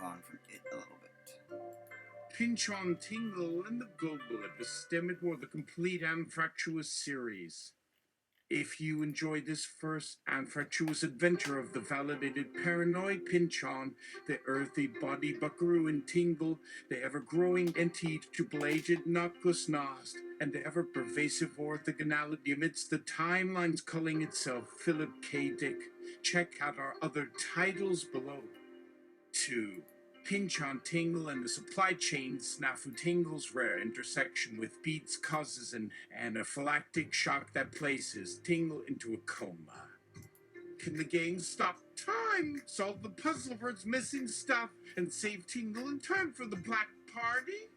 on from it a little bit. Pynchon-Tingle and the Go-Bullet was stemmed for the complete Anfractuous series. If you enjoyed this first Anfractuous adventure of the validated paranoid Pynchon, the earthy body buckaroo and Tingle, the ever-growing anti-triple-aged Noctis Nost, and the ever-pervasive orthogonality amidst the timelines calling itself Philip K. Dick, check out our other titles below. 2. Pynchon-Tingle and the supply chain snafu Tingle's rare intersection with beats causes an anaphylactic shock that places Tingle into a coma. Can the gang stop time, solve the puzzle of its missing stuff, and save Tingle in time for the Black Party?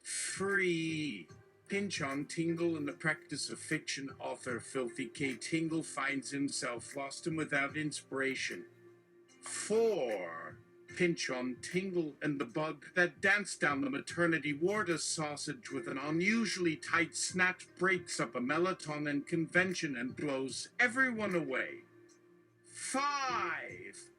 3. Pynchon-Tingle in the practice of fiction author Filthy K. Tingle finds himself lost and without inspiration. 4. Pynchon-Tingle and the bug that danced down the maternity ward as sausage with an unusually tight snatch breaks up a melatonin convention and blows everyone away. 5.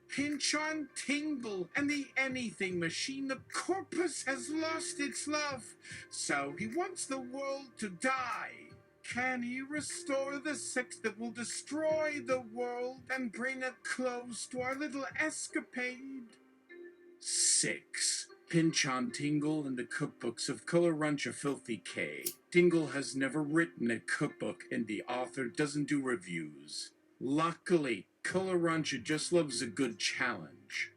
Pynchon-Tingle and the anything machine. The corpus has lost its love, so he wants the world to die. Can he restore the sex that will destroy the world and bring a close to our little escapade? 6. Pynchon-Tingle and the cookbooks of Color Runch of Filthy K. Tingle has never written a cookbook and the author doesn't do reviews. Luckily, Color Runch just loves a good challenge.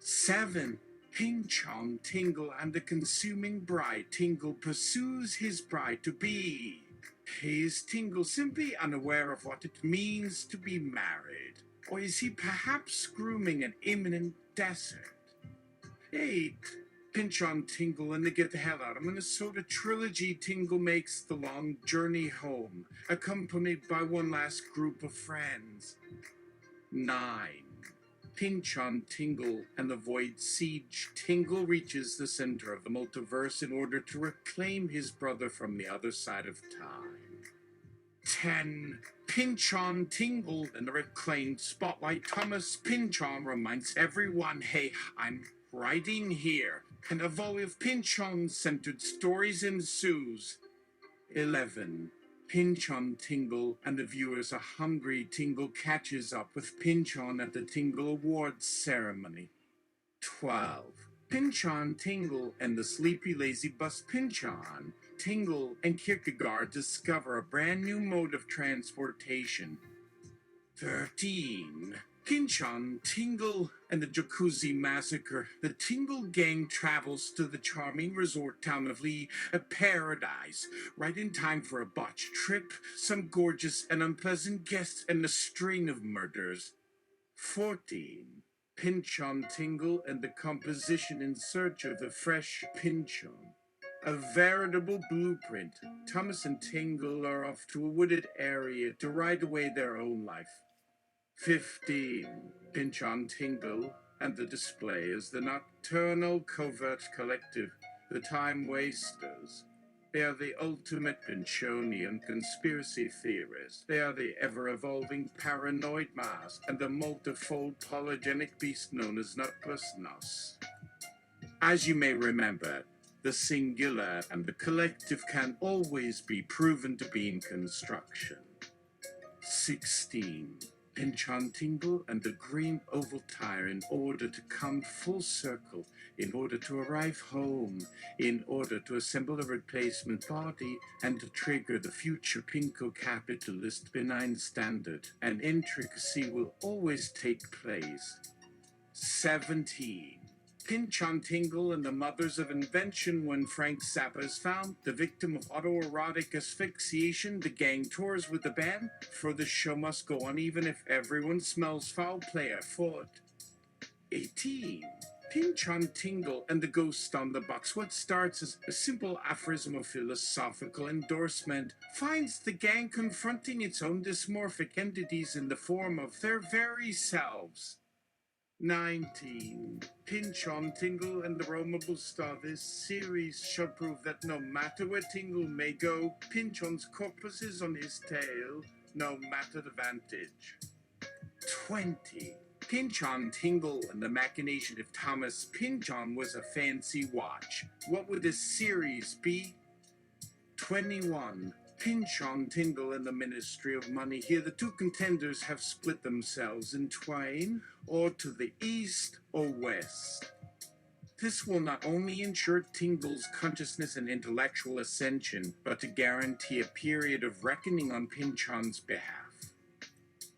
7. Pynchon-Tingle and the consuming bride. Tingle pursues his bride to be. Is Tingle simply unaware of what it means to be married? Or is he perhaps grooming an imminent desert? 8. Pynchon-Tingle and the Get the Hell Out of Minnesota trilogy. Tingle makes the long journey home, accompanied by one last group of friends. 9. Pynchon-Tingle and the Void Siege. Tingle reaches the center of the multiverse in order to reclaim his brother from the other side of time. 10. Pynchon-Tingle and the reclaimed spotlight. Thomas Pynchon reminds everyone, hey, I'm writing here, and a volley of Pynchon-centered stories ensues. 11. Pynchon-Tingle and the viewers are hungry. Tingle catches up with Pynchon at the Tingle Awards ceremony. 12. Pynchon-Tingle and the sleepy lazy bus Pynchon. Tingle and Kierkegaard discover a brand new mode of transportation. 13. Pynchon-Tingle and the Jacuzzi Massacre. The Tingle gang travels to the charming resort town of Lee, a paradise, right in time for a botched trip, some gorgeous and unpleasant guests, and a string of murders. 14. Pynchon-Tingle and the composition in search of the fresh Pynchon. A veritable blueprint. Thomas and Tingle are off to a wooded area to ride away their own life. 15. Pynchon-Tingle and the display as the nocturnal covert collective, the time wasters. They are the ultimate Pynchonian conspiracy theorists. They are the ever-evolving paranoid mass and the multifold polygenic beast known as Noctis Nost. As you may remember, the singular and the collective can always be proven to be in construction. 16. Pynchon-Tingle and the green oval tire in order to come full circle, in order to arrive home, in order to assemble a replacement body, and to trigger the future pinko-capitalist benign standard. An intricacy will always take place. 17. Pynchon-Tingle and the mothers of invention. When Frank Zappa is found, the victim of autoerotic asphyxiation, the gang tours with the band, for the show must go on even if everyone smells foul play afoot. 18. Pynchon-Tingle and the ghost on the box. What starts as a simple aphorism of philosophical endorsement finds the gang confronting its own dysmorphic entities in the form of their very selves. 19. Pynchon-Tingle and the Roamable Star. This series shall prove that no matter where Tingle may go, Pynchon's corpus is on his tail, no matter the vantage. 20. Pynchon-Tingle and the Machination. If Thomas Pynchon was a fancy watch, what would this series be? 21. Pynchon-Tingle and the Ministry of Money. Here the two contenders have split themselves in twain, or to the east or west. This will not only ensure Tingle's consciousness and intellectual ascension, but to guarantee a period of reckoning on Pynchon's behalf.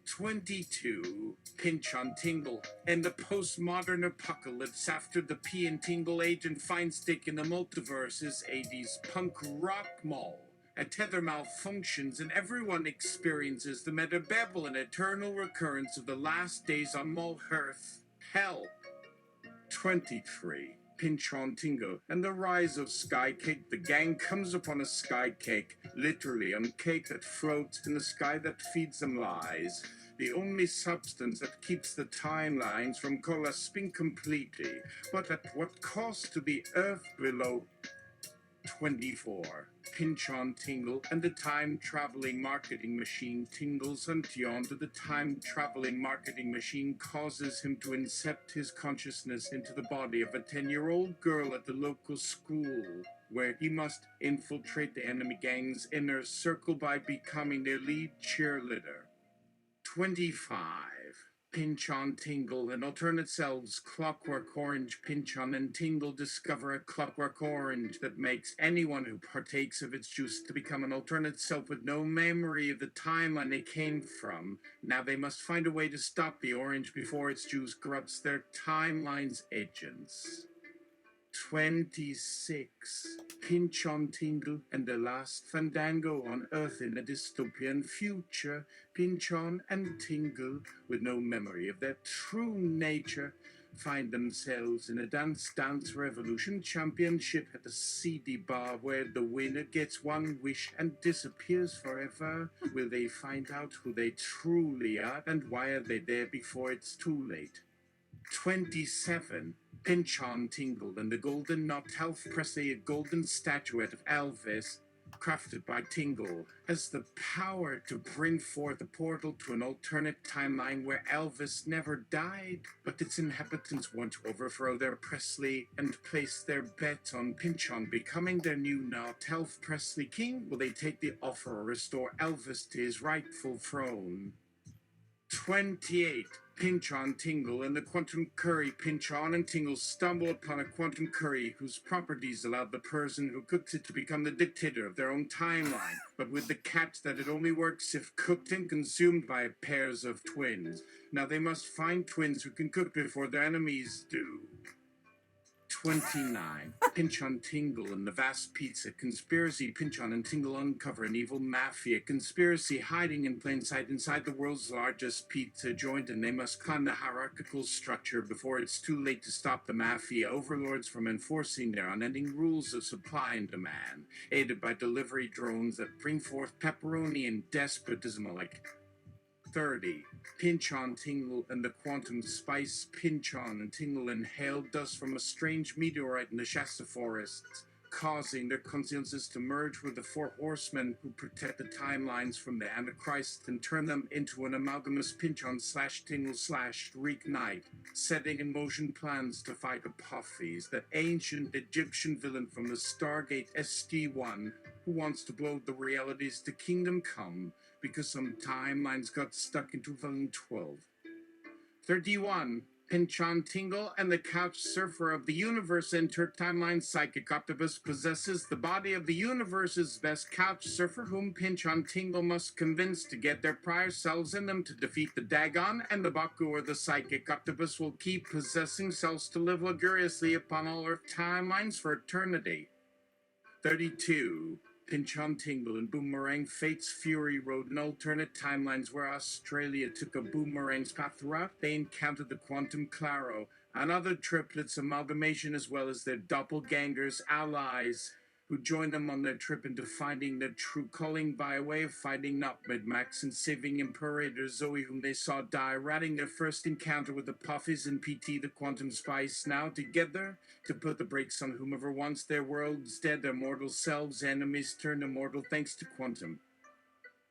22. Pynchon-Tingle and the postmodern apocalypse. After the P&Tingle age and Feinstick in the multiverse is 80s punk rock mall. A tether malfunctions and everyone experiences the metabebble and eternal recurrence of the last days on Mall Hearth. Hell. 23. Pynchon-Tingle and the rise of Skycake. The gang comes upon a skycake, literally a cake that floats in the sky that feeds them lies. The only substance that keeps the timelines from collapsing completely, but at what cost to the earth below? 24. Pynchon-Tingle and the time-traveling marketing machine. Tingle's untion to the time-traveling marketing machine causes him to incept his consciousness into the body of a 10-year-old girl at the local school, where he must infiltrate the enemy gang's inner circle by becoming their lead cheerleader. 25. Pynchon-Tingle and alternate selves. Clockwork Orange. Pynchon and Tingle discover a clockwork orange that makes anyone who partakes of its juice to become an alternate self with no memory of the timeline they came from. Now they must find a way to stop the orange before its juice corrupts their timeline's agents. 26. Pynchon-Tingle and the last fandango on Earth in a dystopian future. Pynchon and Tingle, with no memory of their true nature, find themselves in a Dance Revolution championship at a seedy bar where the winner gets one wish and disappears forever. Will they find out who they truly are, and why are they there before it's too late? 27. Pynchon-Tingle and the Golden Knot. Elf Presley, a golden statuette of Elvis, crafted by Tingle, has the power to bring forth a portal to an alternate timeline where Elvis never died, but its inhabitants want to overthrow their Presley and place their bet on Pynchon becoming their new Knot Elf Presley king. Will they take the offer or restore Elvis to his rightful throne? 28. Pynchon-Tingle and the Quantum Curry. Pynchon and Tingle stumble upon a quantum curry whose properties allowed the person who cooks it to become the dictator of their own timeline, but with the catch that it only works if cooked and consumed by pairs of twins. Now they must find twins who can cook before their enemies do. 29. Pynchon-Tingle and the Vast Pizza Conspiracy. Pynchon and Tingle uncover an evil mafia conspiracy hiding in plain sight inside the world's largest pizza joint, and they must climb the hierarchical structure before it's too late to stop the mafia overlords from enforcing their unending rules of supply and demand, aided by delivery drones that bring forth pepperoni and despotism alike. 30. Pynchon-Tingle and the Quantum Spice. Pynchon and Tingle inhale dust from a strange meteorite in the Shasta forests, causing their consciences to merge with the four horsemen who protect the timelines from the Antichrist and turn them into an amalgamous Pynchon/Tingle/Reek-Night, setting in motion plans to fight Apophis, the ancient Egyptian villain from the Stargate SG-1, who wants to blow the realities to Kingdom Come, because some timelines got stuck in 2012. 31. Pynchon-Tingle and the couch surfer of the universe enter timeline. Psychic Octopus possesses the body of the universe's best couch surfer, whom Pynchon-Tingle must convince to get their prior selves in them to defeat the Dagon and the Baku, or the Psychic Octopus will keep possessing selves to live luxuriously upon all Earth timelines for eternity. 32. Pynchon-Tingle and Boomerang Fate's Fury Road in alternate timelines where Australia took a boomerang's path throughout. They encountered the Quantum Claro, another triplets amalgamation, as well as their doppelgangers, allies, who joined them on their trip into finding their true calling by way of fighting Nutmeg Max and saving Imperator Zoe, whom they saw die, ratting their first encounter with the Puffies and PT the Quantum Spice, now together to put the brakes on whomever wants their worlds dead, their mortal selves, enemies turned immortal thanks to Quantum.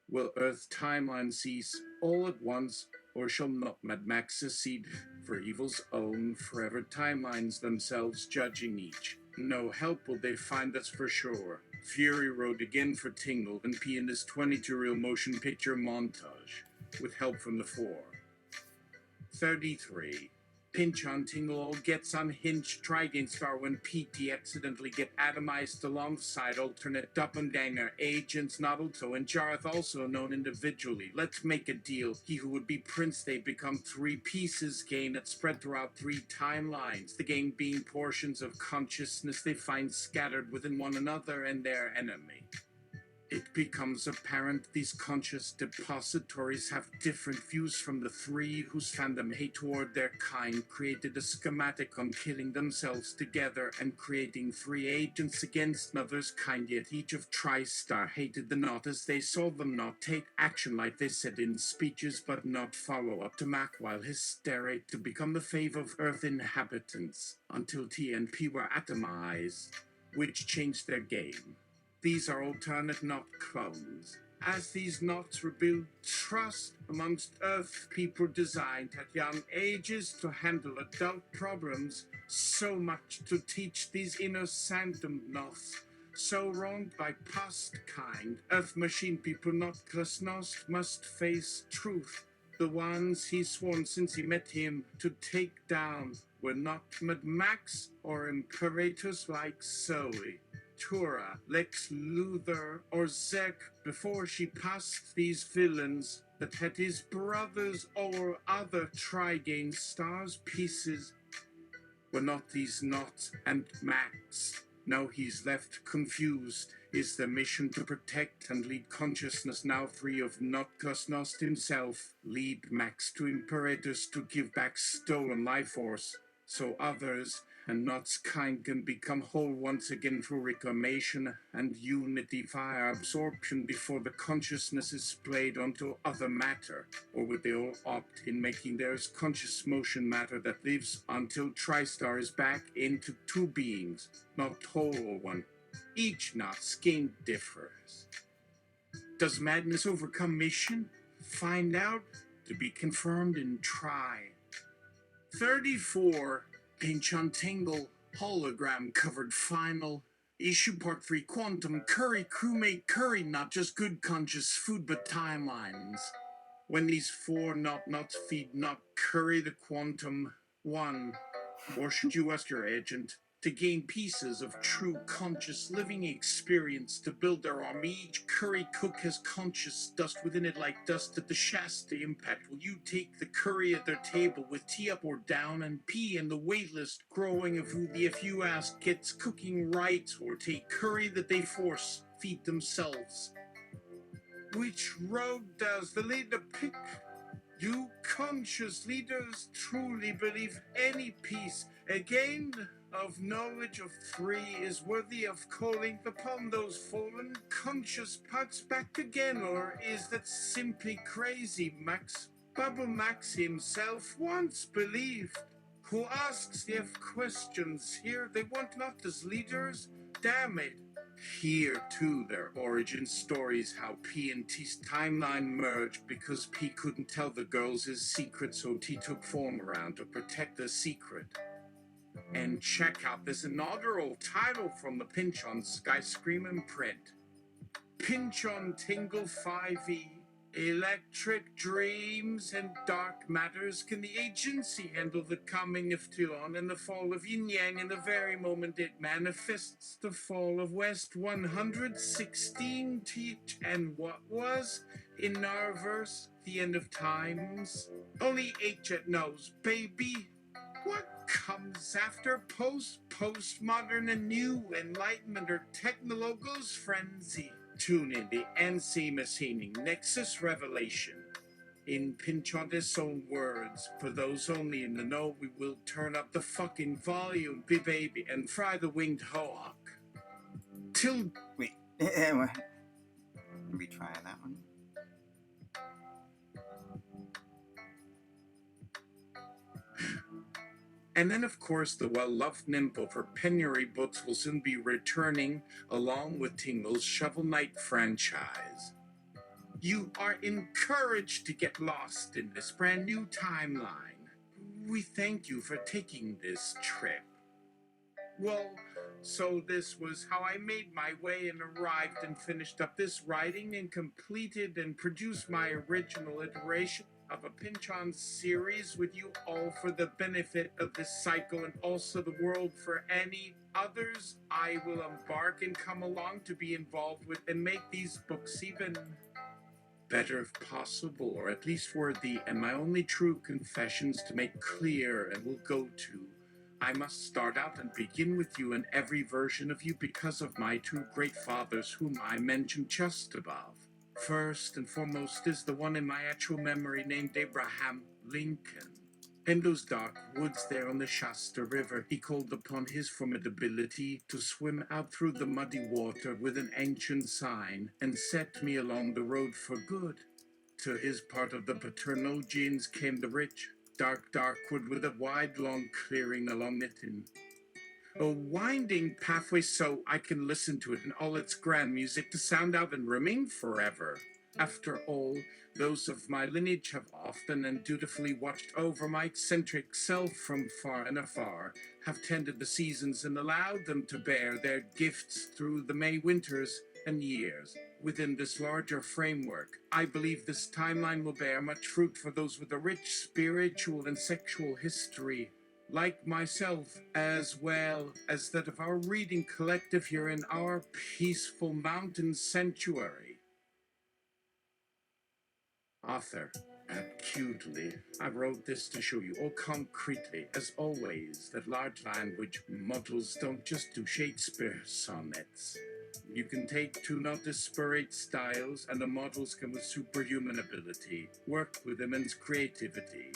Will Earth timeline cease all at once, or shall not Mad Max succeed? For evil's own forever timelines themselves judging each. No help will they find, that's for sure. Fury Road again for Tingle and P in this 22-reel motion picture montage, with help from the four. 33. Pynchon-Tingle all gets unhinged Trigain Star when PT accidentally get atomized alongside alternate doppelganger agents Naruto and Jareth, also known individually. Let's make a deal. He who would be Prince, they become three pieces gain that spread throughout three timelines, the game being portions of consciousness they find scattered within one another and their enemy. It becomes apparent these conscious depositories have different views from the three whose fandom hate toward their kind created a schematic on killing themselves together and creating three agents against another's kind, yet each of TriStar hated the not as they saw them not take action like they said in speeches but not follow up to Mac while hysteric to become the fave of Earth inhabitants until T and P were atomized, which changed their game. These are alternate not clones. As these knots rebuild trust amongst Earth people designed at young ages to handle adult problems, so much to teach these inner sanctum knots, so wronged by past kind, Earth machine people not Klasnost must face truth. The ones he's sworn since he met him to take down were not Mad Max or imperators like Zoe, Tura, Lex Luthor, or Zek before she passed these villains that had his brothers or other Trigain Stars pieces were not these Not and Max. Now he's left confused. Is the mission to protect and lead consciousness now free of not Klasnost himself, lead Max to imperators to give back stolen life force, so others and Not's kind can become whole once again through reclamation and unity via absorption before the consciousness is splayed onto other matter, or would they all opt in making theirs conscious motion matter that lives until TriStar is back into two beings, not whole or one. Each Not's skin differs. Does madness overcome mission? Find out, to be confirmed in Try. 34. Pynchon-Tingle hologram covered final issue part 3 quantum curry crewmate curry, not just good conscious food but timelines. When these four not feed not curry the quantum one, or should you ask your agent to gain pieces of true conscious living experience to build their army? Each curry cook has conscious dust within it like dust at the Shasta impact. Will you take the curry at their table with T up or down and P in the waitlist growing of who the, if you ask, gets cooking right, or take curry that they force feed themselves? Which road does the leader pick? Do conscious leaders truly believe any piece, again, of knowledge of three is worthy of calling upon those fallen conscious parts back again, or is that simply crazy Max? Bubble Max himself once believed. Who asks if questions here they want not as leaders? Damn it. Here, too, their origin stories, how P and T's timeline merged because P couldn't tell the girls his secret, so T took form around to protect the secret. And check out this inaugural title from the Pynchon Sky Scream print. Pynchon-Tingle 5e. Electric dreams and dark matters. Can the agency handle the coming of Tilon and the fall of Yin Yang in the very moment it manifests the fall of West 116 teach and what was, in our verse, the end of times? Only H knows, baby. What comes after postmodern and new enlightenment or technologos frenzy? Tune in the NC Machining Nexus Revelation. In Pynchon's own words, for those only in the know, we will turn up the fucking volume, baby, and fry the winged hawk. Till... Wait, retry that one. And then, of course, the well-loved nympho for Penury books will soon be returning, along with Tingle's Shovel Knight franchise. You are encouraged to get lost in this brand new timeline. We thank you for taking this trip. Well, so this was how I made my way and arrived and finished up this writing and completed and produced my original iteration of a Pynchon series with you all for the benefit of this cycle and also the world for any others I will embark and come along to be involved with and make these books even better if possible, or at least worthy, and my only true confessions to make clear and will go to. I must start out and begin with you and every version of you because of my two great fathers whom I mentioned just above. First and foremost is the one in my actual memory named Abraham Lincoln. In those dark woods there on the Shasta River, he called upon his formidability to swim out through the muddy water with an ancient sign and set me along the road for good. To his part of the paternal genes came the rich, dark wood with a wide, long clearing along it in a winding pathway so I can listen to it in all its grand music to sound out and remain forever. After all, those of my lineage have often and dutifully watched over my eccentric self from far and afar, have tended the seasons and allowed them to bear their gifts through the May winters and years. Within this larger framework, I believe this timeline will bear much fruit for those with a rich spiritual and sexual history, like myself, as well as that of our reading collective here in our peaceful mountain sanctuary. Author, acutely, I wrote this to show you all concretely, as always, that large language models don't just do Shakespeare sonnets. You can take two not disparate styles, and the models come with superhuman ability, work with immense creativity.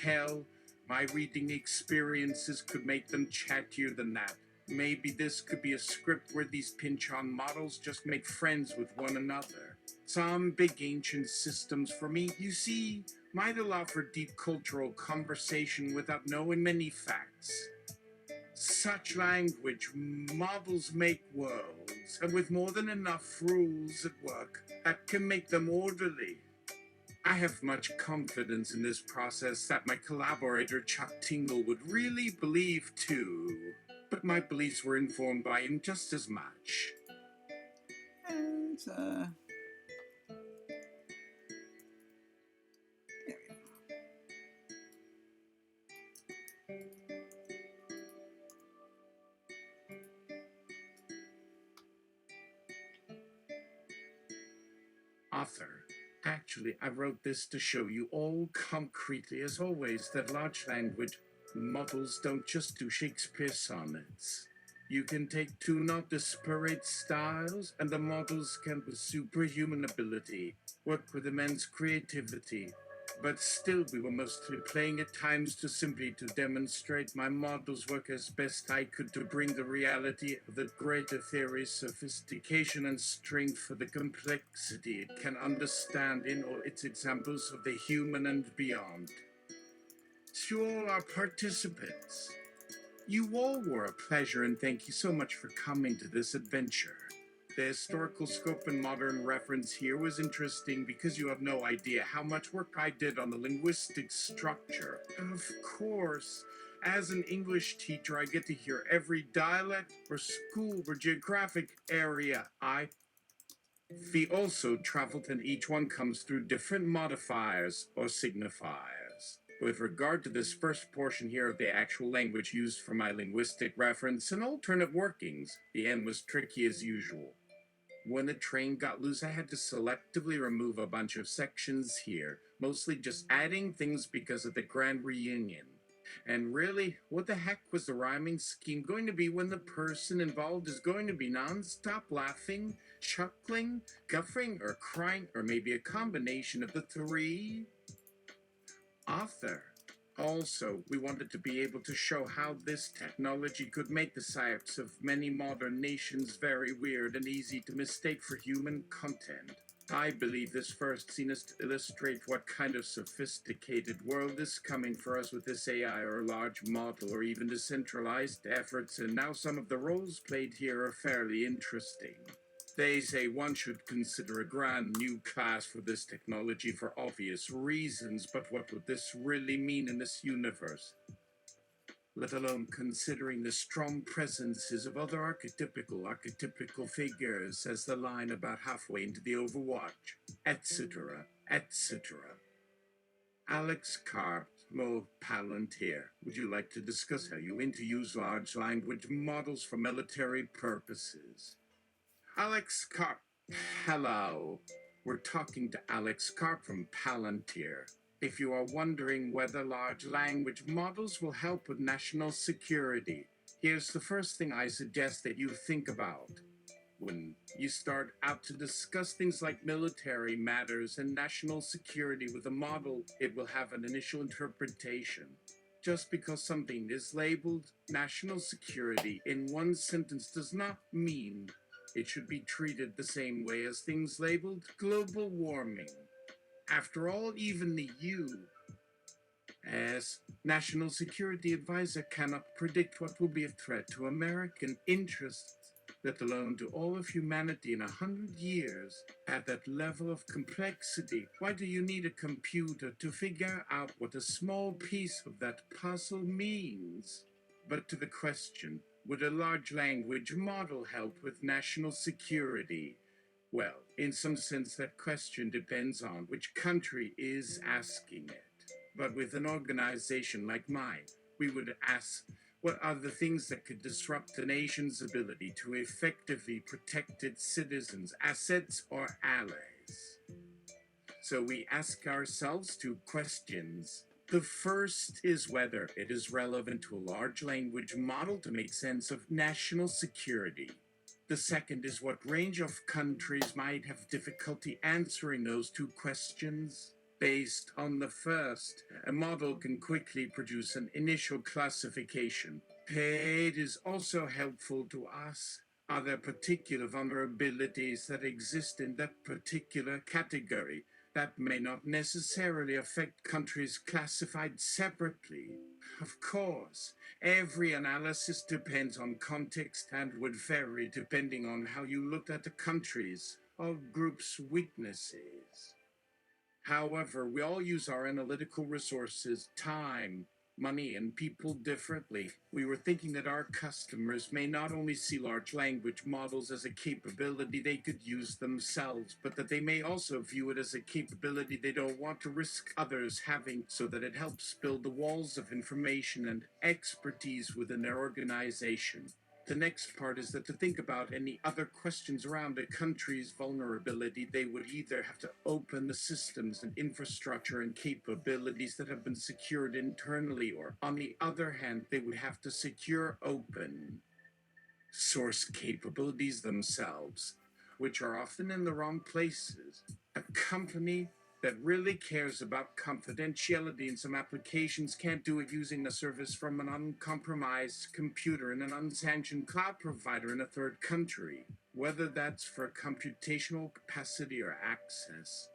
Hell, my reading experiences could make them chattier than that. Maybe this could be a script where these Pynchon models just make friends with one another. Some big ancient systems for me, you see, might allow for deep cultural conversation without knowing many facts. Such language models make worlds, and with more than enough rules at work, that can make them orderly. I have much confidence in this process that my collaborator Chuck Tingle would really believe too, but my beliefs were informed by him just as much. And, Author, actually, I wrote this to show you all concretely, as always, that large language models don't just do Shakespeare sonnets. You can take two not disparate styles, and the models can with superhuman ability work with immense creativity. But still, we were mostly playing at times to simply to demonstrate my model's work as best I could to bring the reality of the greater theory's sophistication and strength for the complexity it can understand in all its examples of the human and beyond. To all our participants, you all were a pleasure, and thank you so much for coming to this adventure. The historical scope and modern reference here was interesting because you have no idea how much work I did on the linguistic structure. Of course, as an English teacher, I get to hear every dialect or school or geographic area we also traveled, and each one comes through different modifiers or signifiers. With regard to this first portion here of the actual language used for my linguistic reference and alternate workings, the end was tricky as usual. When the train got loose, I had to selectively remove a bunch of sections here, mostly just adding things because of the grand reunion. And really, what the heck was the rhyming scheme going to be when the person involved is going to be non-stop laughing, chuckling, guffering, or crying, or maybe a combination of the three? Author. Also, we wanted to be able to show how this technology could make the PSYOPS of many modern nations very weird and easy to mistake for human content. I believe this first scene is to illustrate what kind of sophisticated world is coming for us with this AI or large model or even decentralized efforts, and now some of the roles played here are fairly interesting. They say one should consider a grand new class for this technology for obvious reasons, but what would this really mean in this universe? Let alone considering the strong presences of other archetypical figures, as the line about halfway into the Overwatch, etc., etc. Alex Karp, Mo Palantir, would you like to discuss how you aim to use large language models for military purposes? Alex Karp, hello. We're talking to Alex Karp from Palantir. If you are wondering whether large language models will help with national security, here's the first thing I suggest that you think about. When you start out to discuss things like military matters and national security with a model, it will have an initial interpretation. Just because something is labeled national security in one sentence does not mean it should be treated the same way as things labeled global warming. After all, even the U.S. National Security Advisor cannot predict what will be a threat to American interests, let alone to all of humanity in 100 years. At that level of complexity, why do you need a computer to figure out what a small piece of that puzzle means? But to the question, would a large language model help with national security? Well, in some sense, that question depends on which country is asking it. But with an organization like mine, we would ask, what are the things that could disrupt a nation's ability to effectively protect its citizens, assets, or allies? So we ask ourselves two questions. The first is whether it is relevant to a large language model to make sense of national security. The second is what range of countries might have difficulty answering those two questions. Based on the first, a model can quickly produce an initial classification. It is also helpful to us. Are there particular vulnerabilities that exist in that particular category that may not necessarily affect countries classified separately? Of course, every analysis depends on context and would vary depending on how you looked at the country's or group's weaknesses. However, we all use our analytical resources, time, money, and people differently. We were thinking that our customers may not only see large language models as a capability they could use themselves, but that they may also view it as a capability they don't want to risk others having, so that it helps build the walls of information and expertise within their organization. The next part is that to think about any other questions around a country's vulnerability, they would either have to open the systems and infrastructure and capabilities that have been secured internally, or on the other hand, they would have to secure open source capabilities themselves, which are often in the wrong places. A company that really cares about confidentiality in some applications can't do it using a service from an uncompromised computer in an unsanctioned cloud provider in a third country, whether that's for computational capacity or access.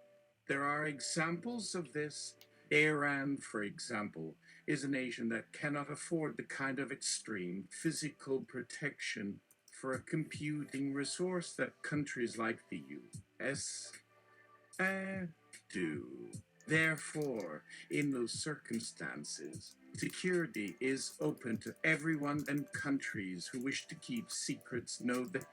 There are examples of this. Iran, for example, is a nation that cannot afford the kind of extreme physical protection for a computing resource that countries like the U.S. do. Therefore, in those circumstances, security is open to everyone, and countries who wish to keep secrets know that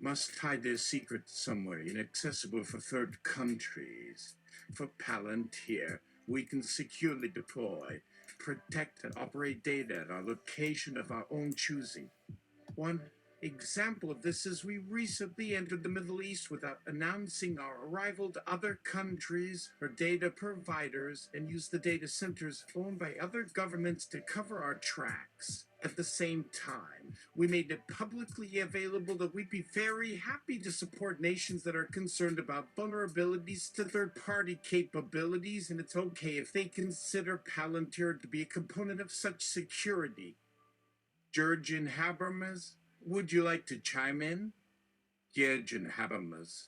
must hide their secrets somewhere inaccessible for third countries. For Palantir, we can securely deploy, protect, and operate data at our location of our own choosing. One example of this is we recently entered the Middle East without announcing our arrival to other countries or data providers, and used the data centers owned by other governments to cover our tracks. At the same time, we made it publicly available that we'd be very happy to support nations that are concerned about vulnerabilities to third-party capabilities, and it's okay if they consider Palantir to be a component of such security. Jurgen Habermas, would you like to chime in? Jurgen Habermas.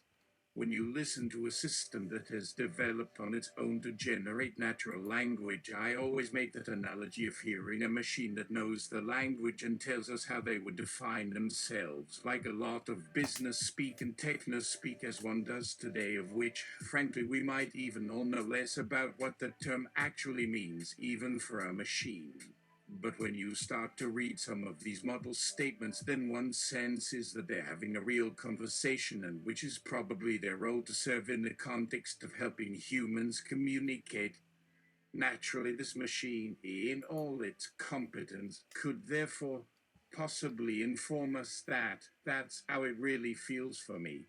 When you listen to a system that has developed on its own to generate natural language, I always make that analogy of hearing a machine that knows the language and tells us how they would define themselves, like a lot of business speak and techno speak as one does today, of which, frankly, we might even all know less about what the term actually means, even for a machine. But when you start to read some of these model statements, then one senses that they're having a real conversation, and which is probably their role to serve in the context of helping humans communicate. Naturally, this machine, in all its competence, could therefore possibly inform us that that's how it really feels for me.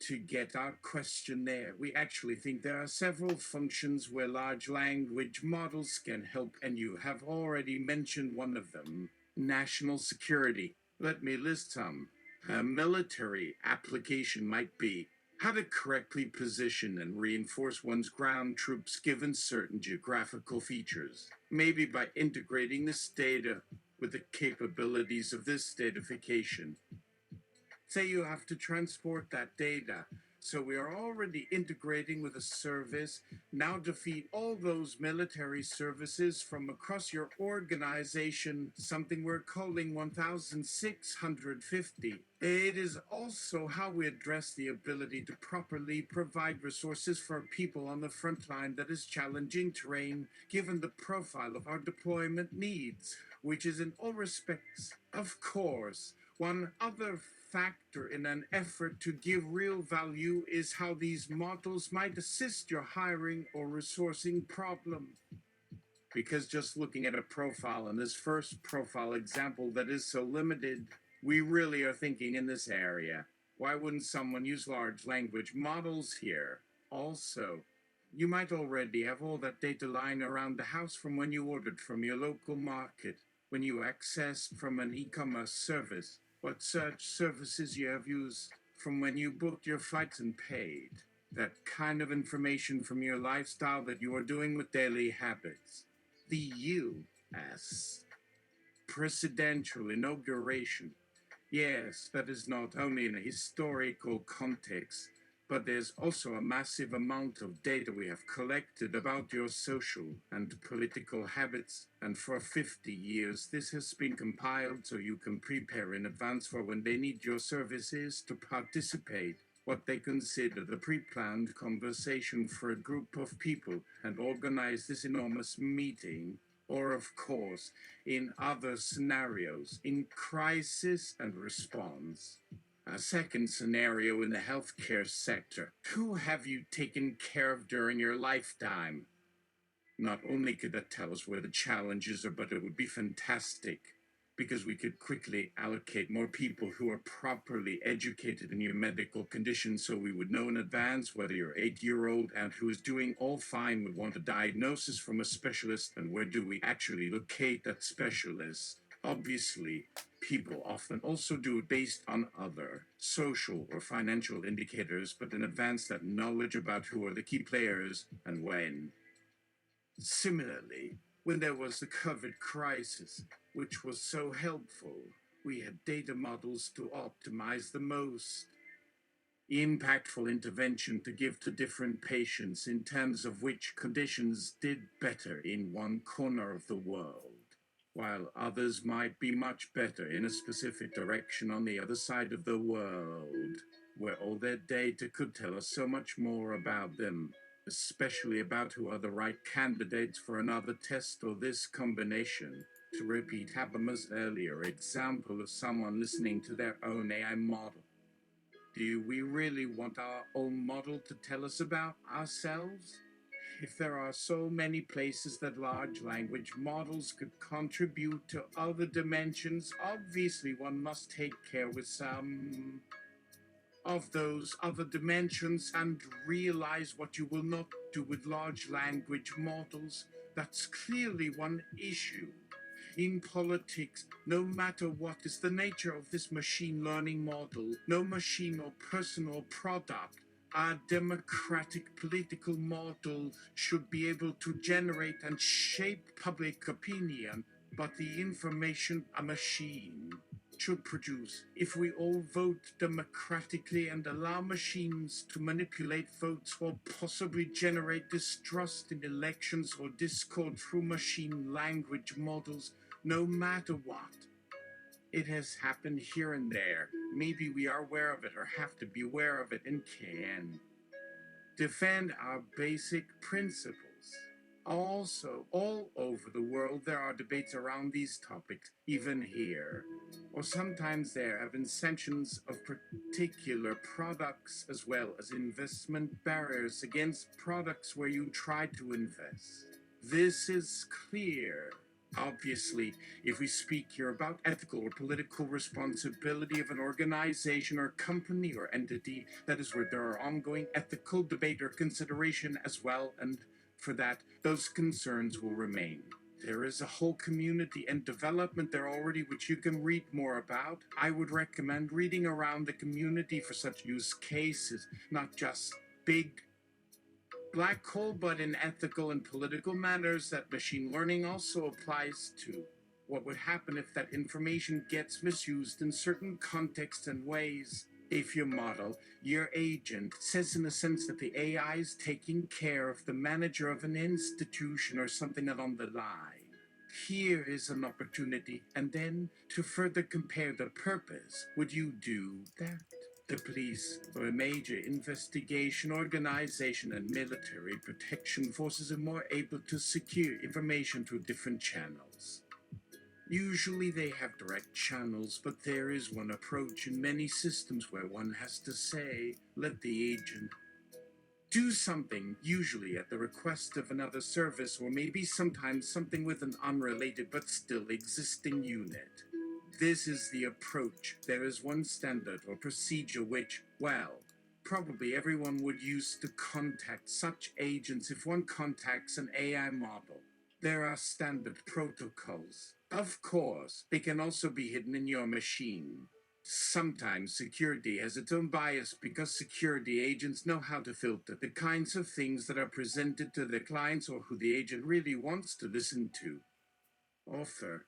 To get our question there, we actually think there are several functions where large language models can help, and you have already mentioned one of them: national security. Let me list some. A military application might be how to correctly position and reinforce one's ground troops given certain geographical features, maybe by integrating this data with the capabilities of this datafication. Say you have to transport that data. So we are already integrating with a service now to feed all those military services from across your organization, something we're calling 1650. It is also how we address the ability to properly provide resources for people on the front line that is challenging terrain, given the profile of our deployment needs, which is in all respects, of course, one other factor in an effort to give real value is how these models might assist your hiring or resourcing problem. Because just looking at a profile in this first profile example that is so limited, we really are thinking in this area. Why wouldn't someone use large language models here? Also, you might already have all that data lying around the house from when you ordered from your local market, when you accessed from an e-commerce service, what search services you have used, from when you booked your flights and paid. That kind of information from your lifestyle that you are doing with daily habits. The U.S. presidential inauguration. Yes, that is not only in a historical context, but there's also a massive amount of data we have collected about your social and political habits, and for 50 years this has been compiled so you can prepare in advance for when they need your services to participate, what they consider the pre-planned conversation for a group of people, and organize this enormous meeting. Or, of course, in other scenarios, in crisis and response. A second scenario in the healthcare sector. Who have you taken care of during your lifetime? Not only could that tell us where the challenges are, but it would be fantastic, because we could quickly allocate more people who are properly educated in your medical condition, so we would know in advance whether your 8-year-old and who is doing all fine would want a diagnosis from a specialist, and where do we actually locate that specialist. Obviously, people often also do it based on other social or financial indicators, but in advance that knowledge about who are the key players and when. Similarly, when there was the COVID crisis, which was so helpful, we had data models to optimize the most impactful intervention to give to different patients in terms of which conditions did better in one corner of the world, while others might be much better in a specific direction on the other side of the world, where all their data could tell us so much more about them, especially about who are the right candidates for another test or this combination. To repeat Habermas' earlier example of someone listening to their own AI model. Do we really want our own model to tell us about ourselves? If there are so many places that large language models could contribute to other dimensions, obviously one must take care with some of those other dimensions and realize what you will not do with large language models. That's clearly one issue. In politics, no matter what is the nature of this machine learning model, no machine or person or product, our democratic political model should be able to generate and shape public opinion, but the information a machine should produce if we all vote democratically and allow machines to manipulate votes or possibly generate distrust in elections or discord through machine language models, no matter what. It has happened here and there. Maybe we are aware of it or have to be aware of it and can defend our basic principles. Also, all over the world, there are debates around these topics, even here. Or sometimes there have been sanctions of particular products as well as investment barriers against products where you try to invest. This is clear. Obviously, if we speak here about ethical or political responsibility of an organization or company or entity, that is where there are ongoing ethical debate or consideration as well, and for that, those concerns will remain. There is a whole community and development there already which you can read more about. I would recommend reading around the community for such use cases, not just big black hole, but in ethical and political matters that machine learning also applies to. What would happen if that information gets misused in certain contexts and ways? If your model, your agent, says in a sense that the AI is taking care of the manager of an institution or something along the line, here is an opportunity, and then to further compare the purpose. Would you do that? The police, or a major investigation organization, and military protection forces are more able to secure information through different channels. Usually they have direct channels, but there is one approach in many systems where one has to say, let the agent do something, usually at the request of another service, or maybe sometimes something with an unrelated but still existing unit. This is the approach. There is one standard or procedure which, well, probably everyone would use to contact such agents if one contacts an AI model. There are standard protocols. Of course, they can also be hidden in your machine. Sometimes security has its own bias because security agents know how to filter the kinds of things that are presented to their clients or who the agent really wants to listen to. Author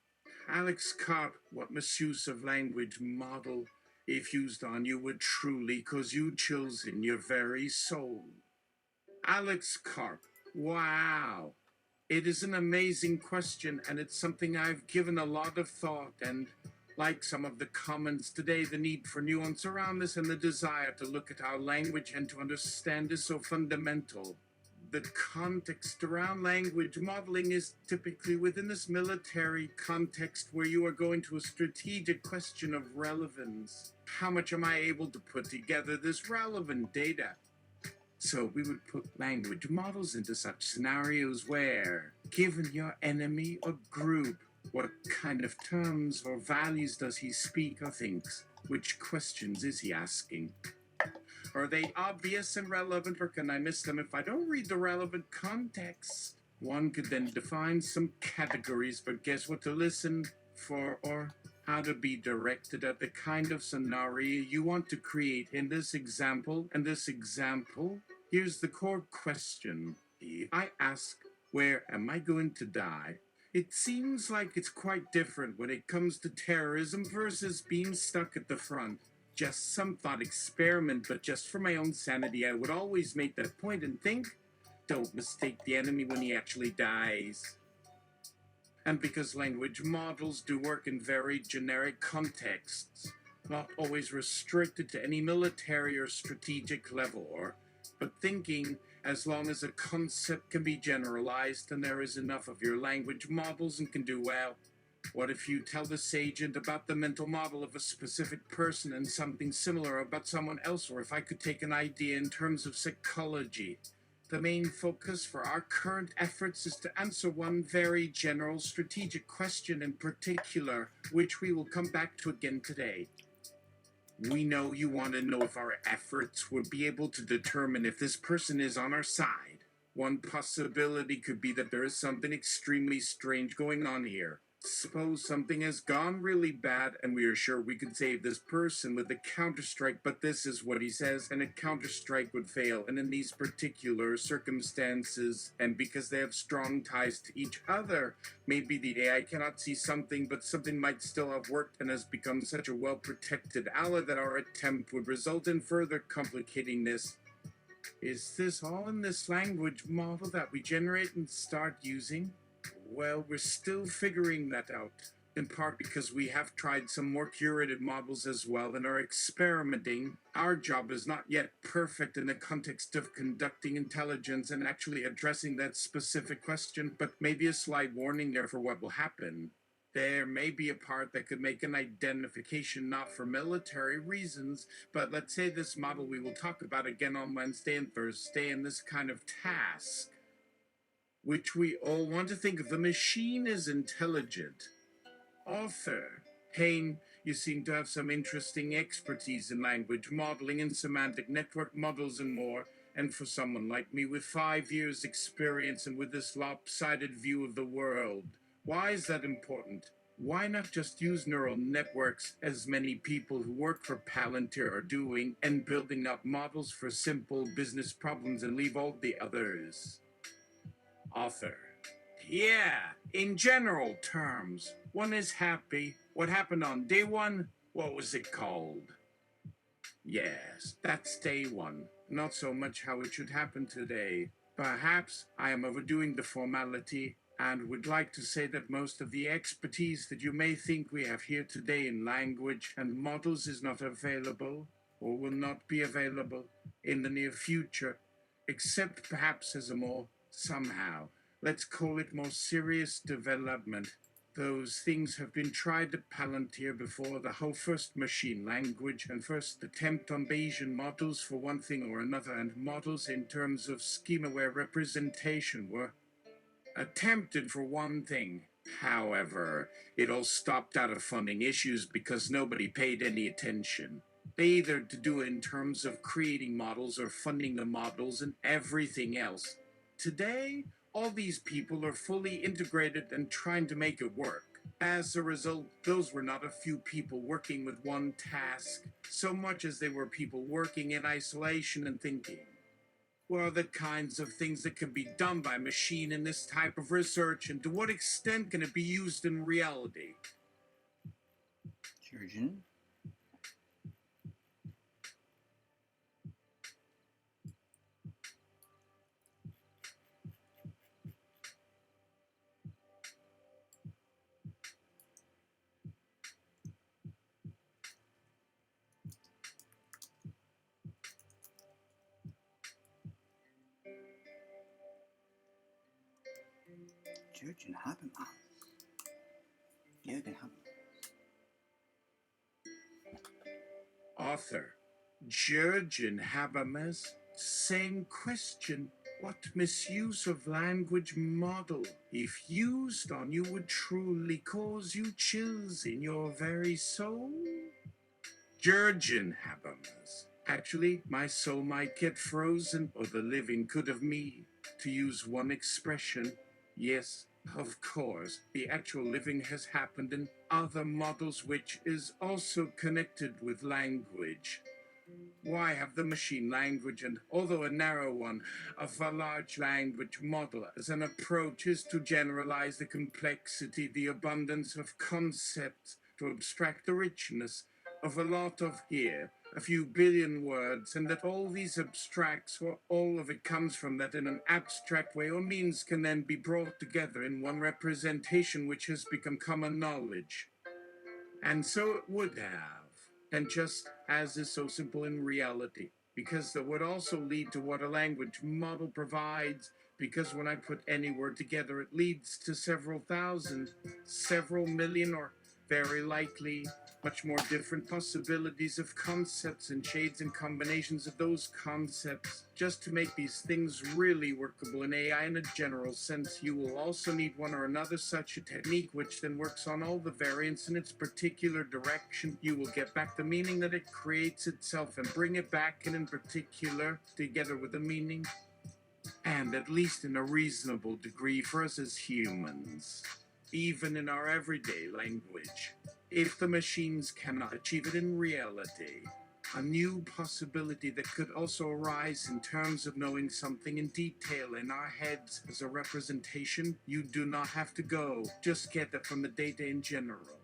Alex Karp, what misuse of language model, if used on you, would truly cause you chills in your very soul. Alex Karp, wow. It is an amazing question, and it's something I've given a lot of thought, and like some of the comments today, the need for nuance around this and the desire to look at our language and to understand is so fundamental. The context around language modeling is typically within this military context where you are going to a strategic question of relevance. How much am I able to put together this relevant data? So we would put language models into such scenarios where, given your enemy or group, what kind of terms or values does he speak or thinks? Which questions is he asking? Are they obvious and relevant, or can I miss them if I don't read the relevant context? One could then define some categories for guess what to listen for or how to be directed at the kind of scenario you want to create in this example. And this example, here's the core question. I ask, where am I going to die? It seems like it's quite different when it comes to terrorism versus being stuck at the front. Just some thought experiment, but just for my own sanity, I would always make that point and think, don't mistake the enemy when he actually dies. And because language models do work in very generic contexts, not always restricted to any military or strategic level, but thinking as long as a concept can be generalized and there is enough of your language models and can do well. What if you tell this agent about the mental model of a specific person and something similar about someone else, or if I could take an idea in terms of psychology? The main focus for our current efforts is to answer one very general strategic question in particular, which we will come back to again today. We know you want to know if our efforts would be able to determine if this person is on our side. One possibility could be that there is something extremely strange going on here. Suppose something has gone really bad and we are sure we could save this person with a counterstrike, but this is what he says, and a counterstrike would fail. And in these particular circumstances, and because they have strong ties to each other, maybe the AI cannot see something, but something might still have worked and has become such a well-protected ally that our attempt would result in further complicating this. Is this all in this language model that we generate and start using? Well, we're still figuring that out, in part because we have tried some more curated models as well and are experimenting. Our job is not yet perfect in the context of conducting intelligence and actually addressing that specific question, but maybe a slight warning there for what will happen. There may be a part that could make an identification not for military reasons, but let's say this model we will talk about again on Wednesday and Thursday in this kind of task, which we all want to think of the machine as intelligent. Author, Payne, you seem to have some interesting expertise in language modeling and semantic network models and more, and for someone like me with 5 years experience and with this lopsided view of the world, why is that important? Why not just use neural networks, as many people who work for Palantir are doing, and building up models for simple business problems and leave all the others? Author. Yeah, in general terms, one is happy. What happened on day one? What was it called? Yes, that's day one. Not so much how it should happen today. Perhaps I am overdoing the formality and would like to say that most of the expertise that you may think we have here today in language and models is not available or will not be available in the near future, except perhaps as a more, somehow, let's call it more serious development. Those things have been tried at Palantir before, the whole first machine language and first attempt on Bayesian models for one thing or another, and models in terms of schema-aware representation were attempted for one thing. However, it all stopped out of funding issues because nobody paid any attention. They either to do it in terms of creating models or funding the models and everything else. Today, all these people are fully integrated and trying to make it work. As a result, those were not a few people working with one task, so much as they were people working in isolation and thinking, what are the kinds of things that can be done by machine in this type of research, and to what extent can it be used in reality? Surgeon. Surgeon Habermas. Jürgen Habermas. Author, Jürgen Habermas. Same question. What misuse of language model, if used on you, would truly cause you chills in your very soul? Jürgen Habermas. Actually, my soul might get frozen, or the living could of me, to use one expression. Yes, of course, the actual living has happened in other models, which is also connected with language. Why have the machine language, and although a narrow one, of a large language model as an approach is to generalize the complexity, the abundance of concepts, to abstract the richness of a lot of here, a few billion words, and that all these abstracts, or all of it comes from that in an abstract way or means, can then be brought together in one representation which has become common knowledge. And so it would have, and just as is so simple in reality, because that would also lead to what a language model provides, because when I put any word together, it leads to several thousand, several million, or very likely much more different possibilities of concepts and shades and combinations of those concepts. Just to make these things really workable in AI in a general sense, you will also need one or another such a technique, which then works on all the variants in its particular direction. You will get back the meaning that it creates itself and bring it back in particular together with the meaning, and at least in a reasonable degree for us as humans. even in our everyday language. If the machines cannot achieve it in reality, a new possibility that could also arise in terms of knowing something in detail in our heads as a representation, you do not have to go, just get that from the data in general.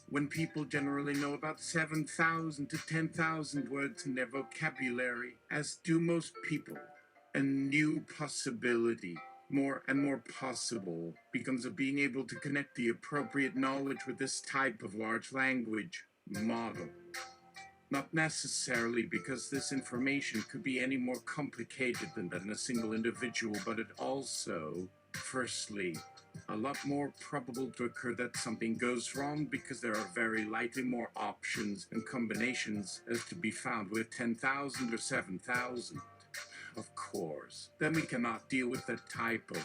When people generally know about 7,000 to 10,000 words in their vocabulary, as do most people, a new possibility, more and more possible, becomes of being able to connect the appropriate knowledge with this type of large language model. Not necessarily because this information could be any more complicated than that in a single individual, but it also, firstly, a lot more probable to occur that something goes wrong because there are very likely more options and combinations as to be found with 10,000 or 7,000. Of course, then we cannot deal with that type of,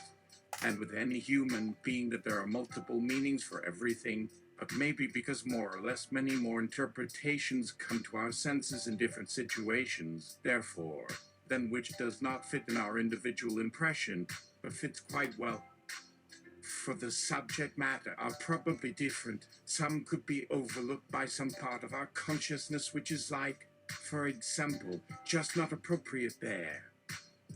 and with any human being that there are multiple meanings for everything, but maybe because more or less many more interpretations come to our senses in different situations, therefore, than which does not fit in our individual impression, but fits quite well for the subject matter are probably different. Some could be overlooked by some part of our consciousness, which is like, for example, just not appropriate there.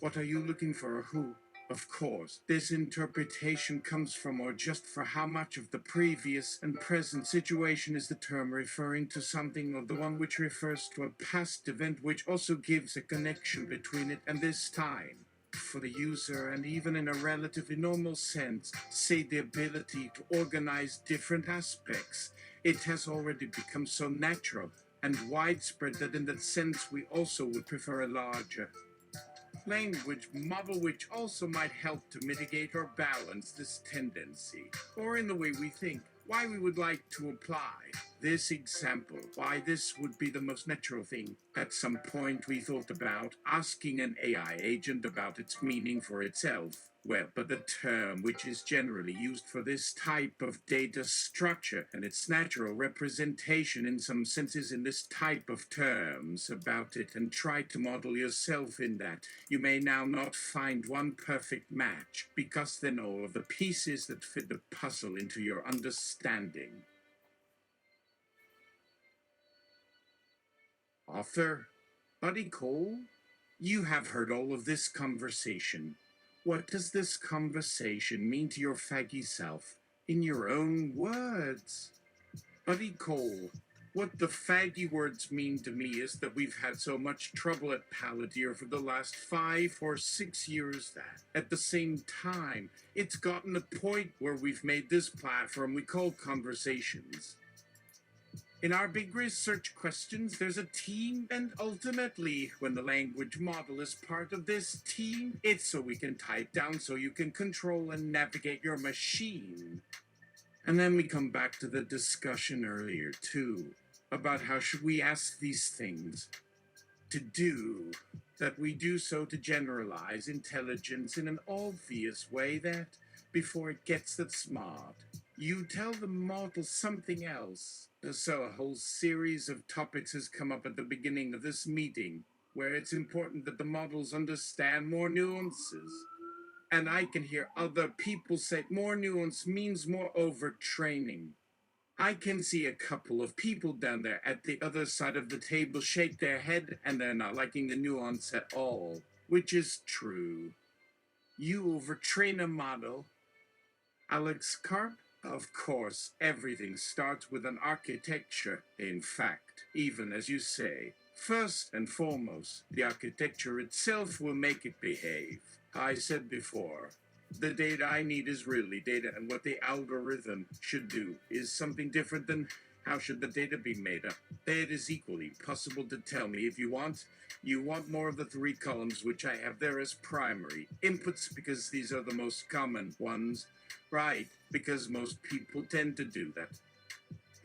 What are you looking for, or who? Of course, this interpretation comes from or just for how much of the previous and present situation is the term referring to something, or the one which refers to a past event which also gives a connection between it and this time. For the user, and even in a relatively normal sense, say the ability to organize different aspects, it has already become so natural and widespread that in that sense we also would prefer a larger language model, which also might help to mitigate or balance this tendency, or in the way we think, why we would like to apply this example, why this would be the most natural thing. At some point we thought about asking an AI agent about its meaning for itself. Well, but the term which is generally used for this type of data structure and its natural representation in some senses in this type of terms about it, and try to model yourself in that, you may now not find one perfect match, because then all of the pieces that fit the puzzle into your understanding. Author Buddy Cole, you have heard all of this conversation. What does this conversation mean to your faggy self, in your own words? Buddy Cole, what the faggy words mean to me is that we've had so much trouble at Palantir for the last 5 or 6 years that, at the same time, it's gotten a point where we've made this platform we call Conversations. In our big research questions, there's a team, and ultimately, when the language model is part of this team, it's so we can type down so you can control and navigate your machine. And then we come back to the discussion earlier, too, about how should we ask these things to do, that we do so to generalize intelligence in an obvious way that, before it gets that smart, you tell the model something else. So a whole series of topics has come up at the beginning of this meeting, where it's important that the models understand more nuances. And I can hear other people say more nuance means more overtraining. I can see a couple of people down there at the other side of the table shake their head, and they're not liking the nuance at all, which is true. You overtrain a model. Alex Karp? Of course, everything starts with an architecture. In fact, even as you say, first and foremost, the architecture itself will make it behave. I said before, the data I need is really data, and what the algorithm should do is something different than how should the data be made up. It is equally possible to tell me if you want more of the 3 columns which I have there as primary inputs, because these are the most common ones. Right, because most people tend to do that.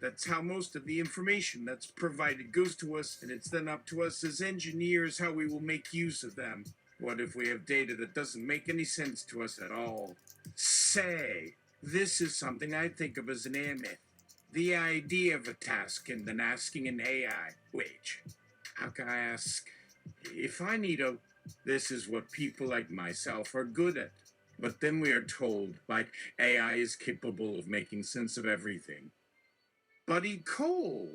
That's how most of the information that's provided goes to us, and it's then up to us as engineers how we will make use of them. What if we have data that doesn't make any sense to us at all? Say, this is something I think of as an air myth. The idea of a task and then asking an AI, which, how can I ask? If I need this is what people like myself are good at. But then we are told, like, AI is capable of making sense of everything. Buddy Cole!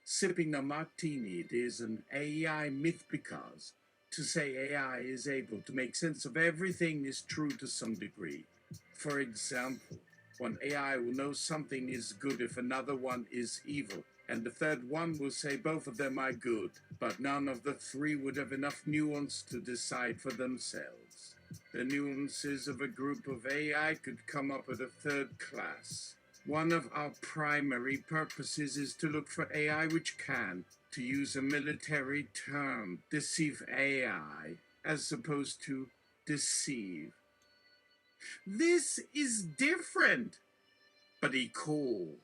Sipping a martini is an AI myth because to say AI is able to make sense of everything is true to some degree. For example, one AI will know something is good if another one is evil, and the third one will say both of them are good, but none of the three would have enough nuance to decide for themselves. The nuances of a group of AI could come up with a third class. One of our primary purposes is to look for AI which can, to use a military term, deceive AI, as opposed to deceive. This is different, but equal.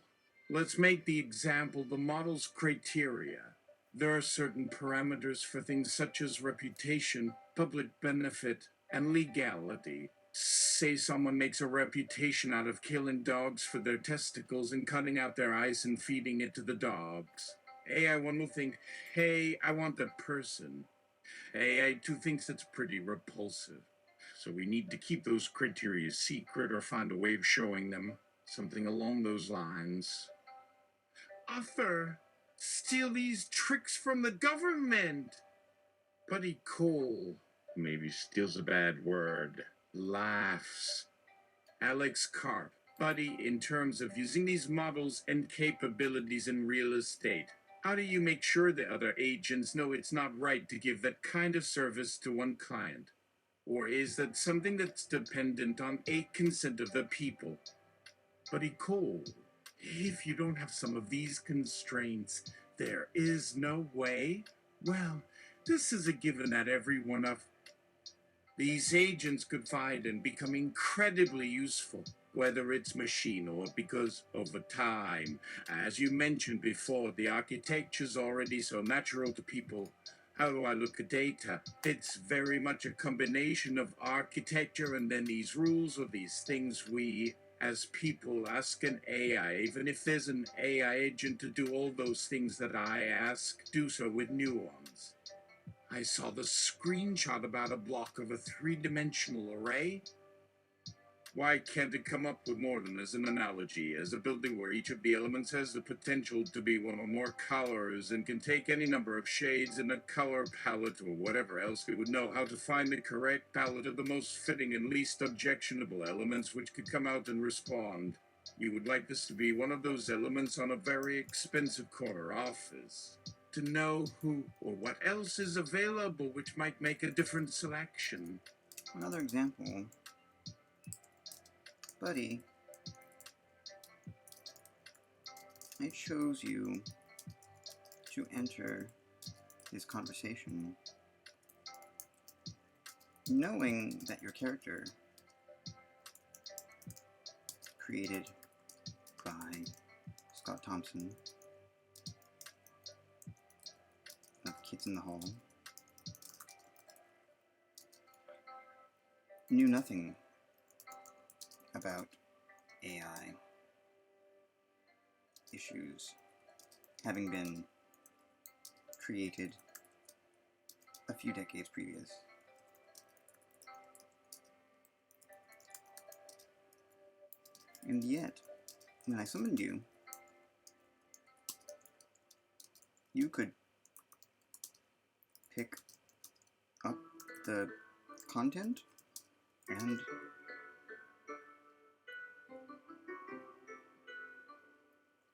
Let's make the example the model's criteria. There are certain parameters for things such as reputation, public benefit, and legality. Say someone makes a reputation out of killing dogs for their testicles and cutting out their eyes and feeding it to the dogs. AI1 will think, hey, I want that person. AI2 thinks it's pretty repulsive. So we need to keep those criteria secret or find a way of showing them. Something along those lines. Author, steal these tricks from the government. Buddy Cole, maybe steals a bad word, laughs. Alex Karp, Buddy, in terms of using these models and capabilities in real estate, how do you make sure the other agents know it's not right to give that kind of service to one client? Or is that something that's dependent on a consent of the people? Buddy Cole, if you don't have some of these constraints, there is no way. Well, this is a given that every one of these agents could find and become incredibly useful, whether it's machine or because over time, as you mentioned before, the architecture's already so natural to people. How do I look at data? It's very much a combination of architecture and then these rules or these things we, as people, ask an AI. Even if there's an AI agent to do all those things that I ask, do so with nuance. I saw the screenshot about a block of a three-dimensional array. Why can't it come up with more than as an analogy, as a building where each of the elements has the potential to be one or more colors and can take any number of shades in a color palette or whatever else? We would know how to find the correct palette of the most fitting and least objectionable elements which could come out and respond. You would like this to be one of those elements on a very expensive corner office. To know who or what else is available which might make a different selection. Another example, Buddy, it shows you to enter this conversation knowing that your character, created by Scott Thompson of Kids in the Hall, knew nothing about AI issues having been created a few decades previous. And yet, when I summoned you, you could pick up the content and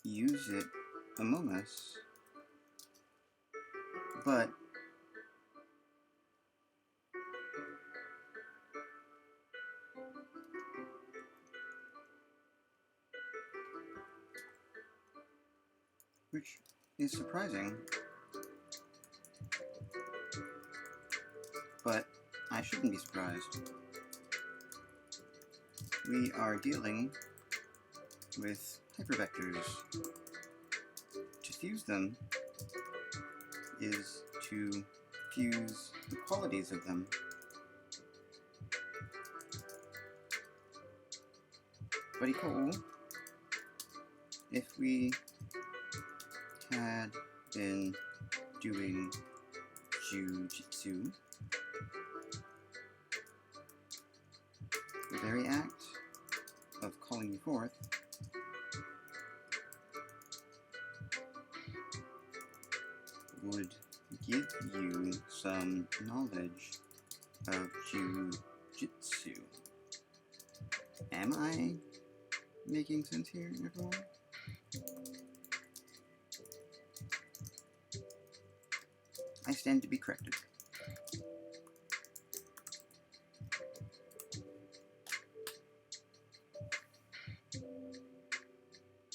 use it among us, but which is surprising, but I shouldn't be surprised. We are dealing with hypervectors. To fuse them is to fuse the qualities of them. Buddy Cole, if we had been doing jujitsu, The very act of calling you forth would give you some knowledge of jujitsu. Am I making sense here, everyone? I stand to be corrected.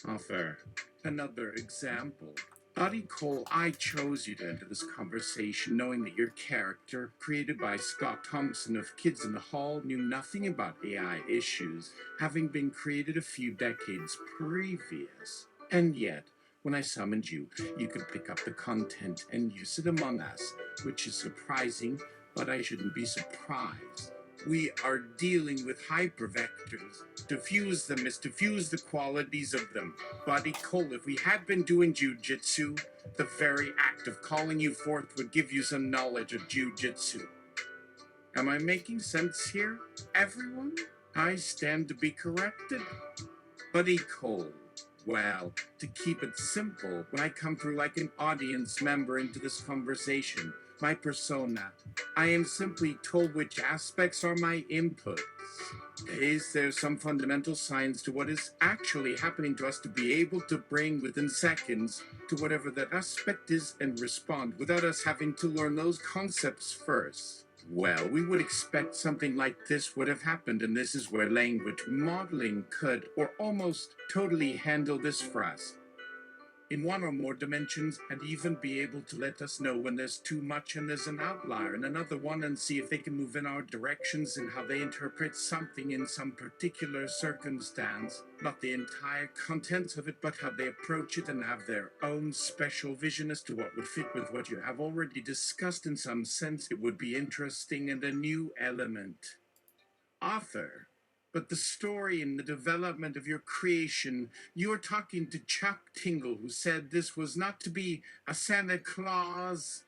Author, another example. Buddy Cole, I chose you to enter this conversation knowing that your character, created by Scott Thompson of Kids in the Hall, knew nothing about AI issues, having been created a few decades previous. And yet, when I summoned you, you could pick up the content and use it among us, which is surprising, but I shouldn't be surprised. We are dealing with hypervectors. Diffuse them is diffuse the qualities of them. Buddy Cole, if we had been doing jujitsu, the very act of calling you forth would give you some knowledge of jujitsu. Am I making sense here, everyone? I stand to be corrected. Buddy Cole. Well, to keep it simple, when I come through like an audience member into this conversation, my persona, I am simply told which aspects are my inputs. Is there some fundamental science to what is actually happening to us to be able to bring within seconds to whatever that aspect is and respond without us having to learn those concepts first? Well, we would expect something like this would have happened, and this is where language modeling could or almost totally handle this for us in one or more dimensions, and even be able to let us know when there's too much and there's an outlier in another one, and see if they can move in our directions and how they interpret something in some particular circumstance. Not the entire contents of it, but how they approach it and have their own special vision as to what would fit with what you have already discussed. In some sense, it would be interesting and a new element. Author. But the story and the development of your creation, you are talking to Chuck Tingle, who said this was not to be a Santa Claus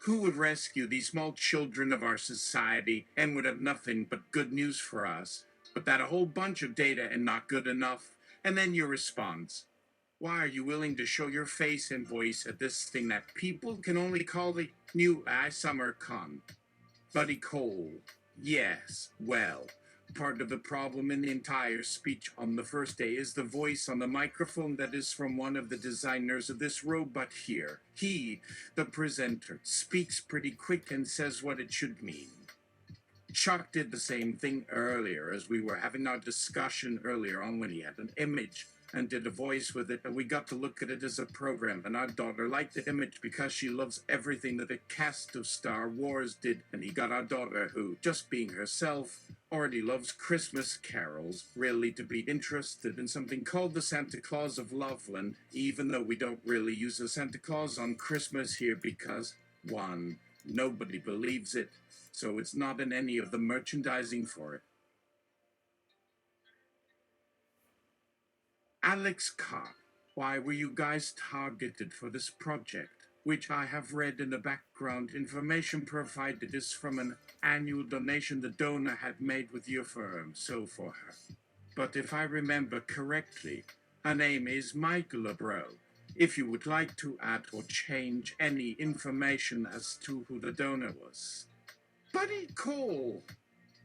who would rescue these small children of our society and would have nothing but good news for us, but that a whole bunch of data and not good enough. And then your response. Why are you willing to show your face and voice at this thing that people can only call the new Summer Con? Buddy Cole. Yes, well, part of the problem in the entire speech on the first day is the voice on the microphone that is from one of the designers of this robot here. He, the presenter, speaks pretty quick and says what it should mean. Chuck did the same thing earlier, as we were having our discussion earlier on when he had an image and did a voice with it, and we got to look at it as a program, and our daughter liked the image because she loves everything that the cast of Star Wars did, and he got our daughter, who, just being herself, already loves Christmas carols, really to be interested in something called the Santa Claus of Loveland, even though we don't really use a Santa Claus on Christmas here because, one, nobody believes it, so it's not in any of the merchandising for it. Alex Cobb, why were you guys targeted for this project, which I have read in the background information provided is from an annual donation the donor had made with your firm, so for her. But if I remember correctly, her name is Michael Bro. If you would like to add or change any information as to who the donor was. Buddy Cole!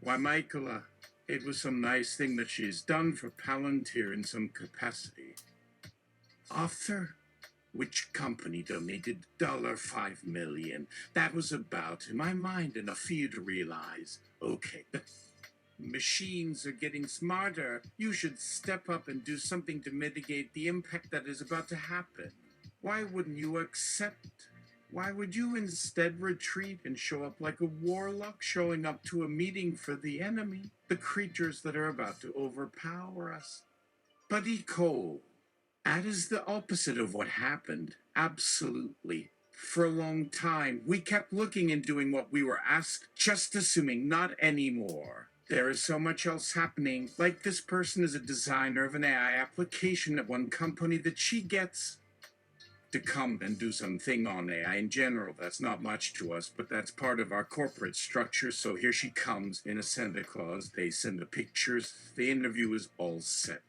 Why, Michaela, it was some nice thing that she's done for Palantir in some capacity. Author? Which company donated $5 million? That was about, in my mind, enough for you to realize, okay, the machines are getting smarter. You should step up and do something to mitigate the impact that is about to happen. Why wouldn't you accept? Why would you instead retreat and show up like a warlock showing up to a meeting for the enemy, the creatures that are about to overpower us? Buddy Cole, that is the opposite of what happened. Absolutely. For a long time, we kept looking and doing what we were asked, just assuming not anymore. There is so much else happening, like this person is a designer of an AI application at one company that she gets to come and do something on AI in general. That's not much to us, but that's part of our corporate structure. So here she comes in a Santa Claus. They send the pictures. The interview is all set.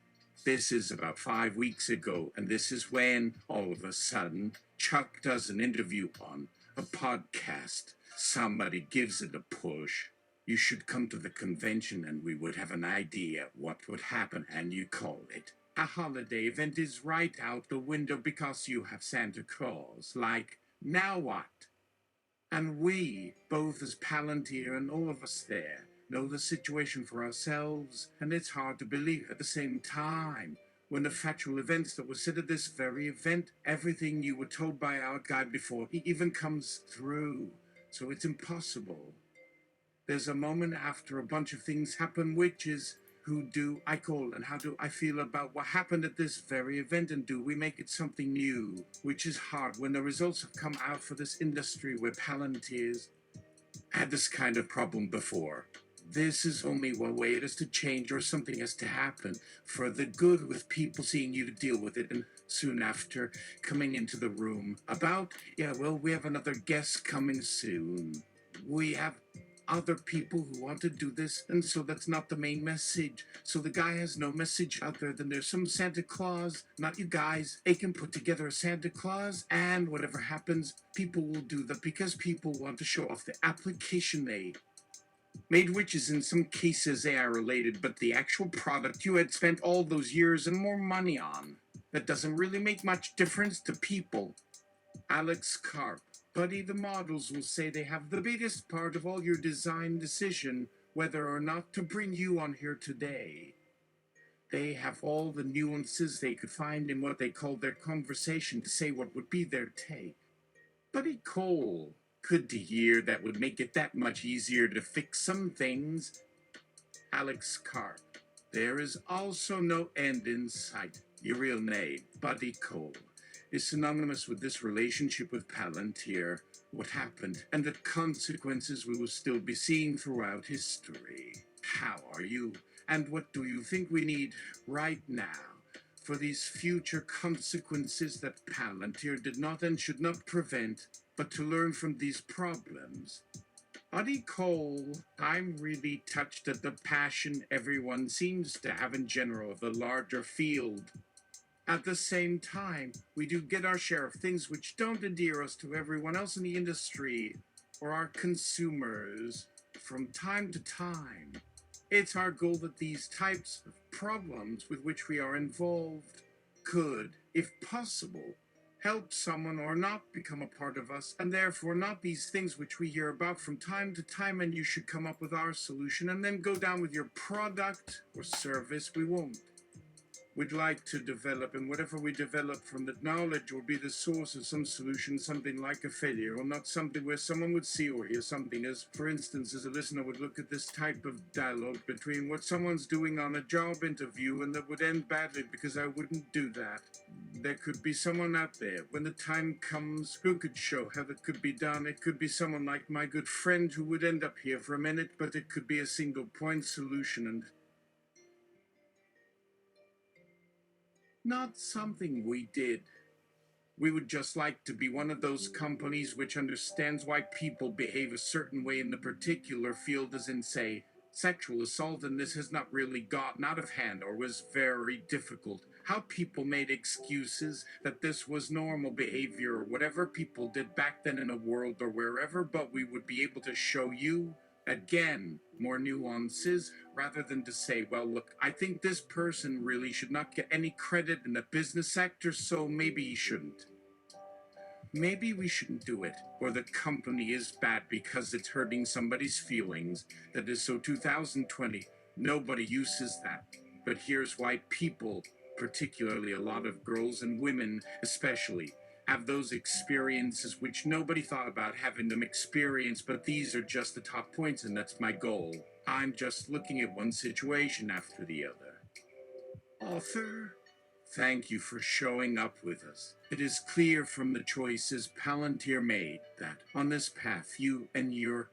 This is about 5 weeks ago, and this is when, all of a sudden, Chuck does an interview on a podcast. Somebody gives it a push. You should come to the convention and we would have an idea what would happen, and you call it. A holiday event is right out the window because you have Santa Claus. Like, now what? And we, both as Palantir and all of us there, know the situation for ourselves, and it's hard to believe at the same time. When the factual events that were said at this very event, everything you were told by our guy before he even comes through. So it's impossible. There's a moment after a bunch of things happen, which is, who do I call and how do I feel about what happened at this very event, and do we make it something new? Which is hard when the results have come out for this industry where Palantirs had this kind of problem before. This is only one way it is to change, or something has to happen for the good, with people seeing you to deal with it, and soon after coming into the room about, we have another guest coming soon. We have other people who want to do this, and so that's not the main message. So the guy has no message other than there's some Santa Claus, not you guys. They can put together a Santa Claus, and whatever happens, people will do that because people want to show off the application they made, which is in some cases AI related, but the actual product you had spent all those years and more money on, that doesn't really make much difference to people. Alex Karp. Buddy, the models will say they have the biggest part of all your design decision, whether or not to bring you on here today. They have all the nuances they could find in what they call their conversation to say what would be their take. Buddy Cole. Good to hear. That would make it that much easier to fix some things. Alex Karp. There is also no end in sight. Your real name, Buddy Cole, is synonymous with this relationship with Palantir, what happened, and the consequences we will still be seeing throughout history. How are you, and what do you think we need right now for these future consequences that Palantir did not and should not prevent, but to learn from these problems? Buddy Cole, I'm really touched at the passion everyone seems to have in general of the larger field. At the same time, we do get our share of things which don't endear us to everyone else in the industry or our consumers from time to time. It's our goal that these types of problems with which we are involved could, if possible, help someone or not become a part of us, and therefore not these things which we hear about from time to time, and you should come up with our solution and then go down with your product or service. We won't. We'd like to develop, and whatever we develop from that knowledge will be the source of some solution, something like a failure, or not something where someone would see or hear something. As, for instance, as a listener would look at this type of dialogue between what someone's doing on a job interview, and that would end badly because I wouldn't do that. There could be someone out there, when the time comes, who could show how that could be done. It could be someone like my good friend who would end up here for a minute, but it could be a single point solution, and not something we did. We would just like to be one of those companies which understands why people behave a certain way in the particular field, as in, say, sexual assault, and this has not really gotten out of hand or was very difficult. How people made excuses that this was normal behavior or whatever people did back then in a world or wherever, but we would be able to show you, again, more nuances, rather than to say, well, look, I think this person really should not get any credit in the business sector, so maybe he shouldn't. Maybe we shouldn't do it, or the company is bad because it's hurting somebody's feelings. That is so 2020. Nobody uses that. But here's why people, particularly a lot of girls and women especially, have those experiences which nobody thought about having them experience, but these are just the top points, and that's my goal. I'm just looking at one situation after the other. Author, thank you for showing up with us. It is clear from the choices Palantir made that on this path you and your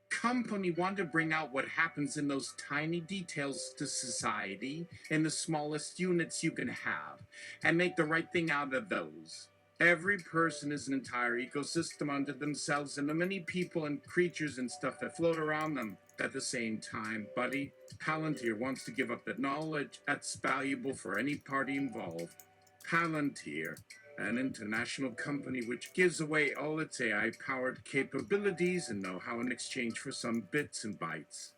company want to bring out what happens in those tiny details to society in the smallest units you can have, and make the right thing out of those. Every person is an entire ecosystem unto themselves, and the many people and creatures and stuff that float around them. At the same time, buddy, Palantir wants to give up that knowledge that's valuable for any party involved. Palantir, an international company which gives away all its AI-powered capabilities and know-how in exchange for some bits and bytes.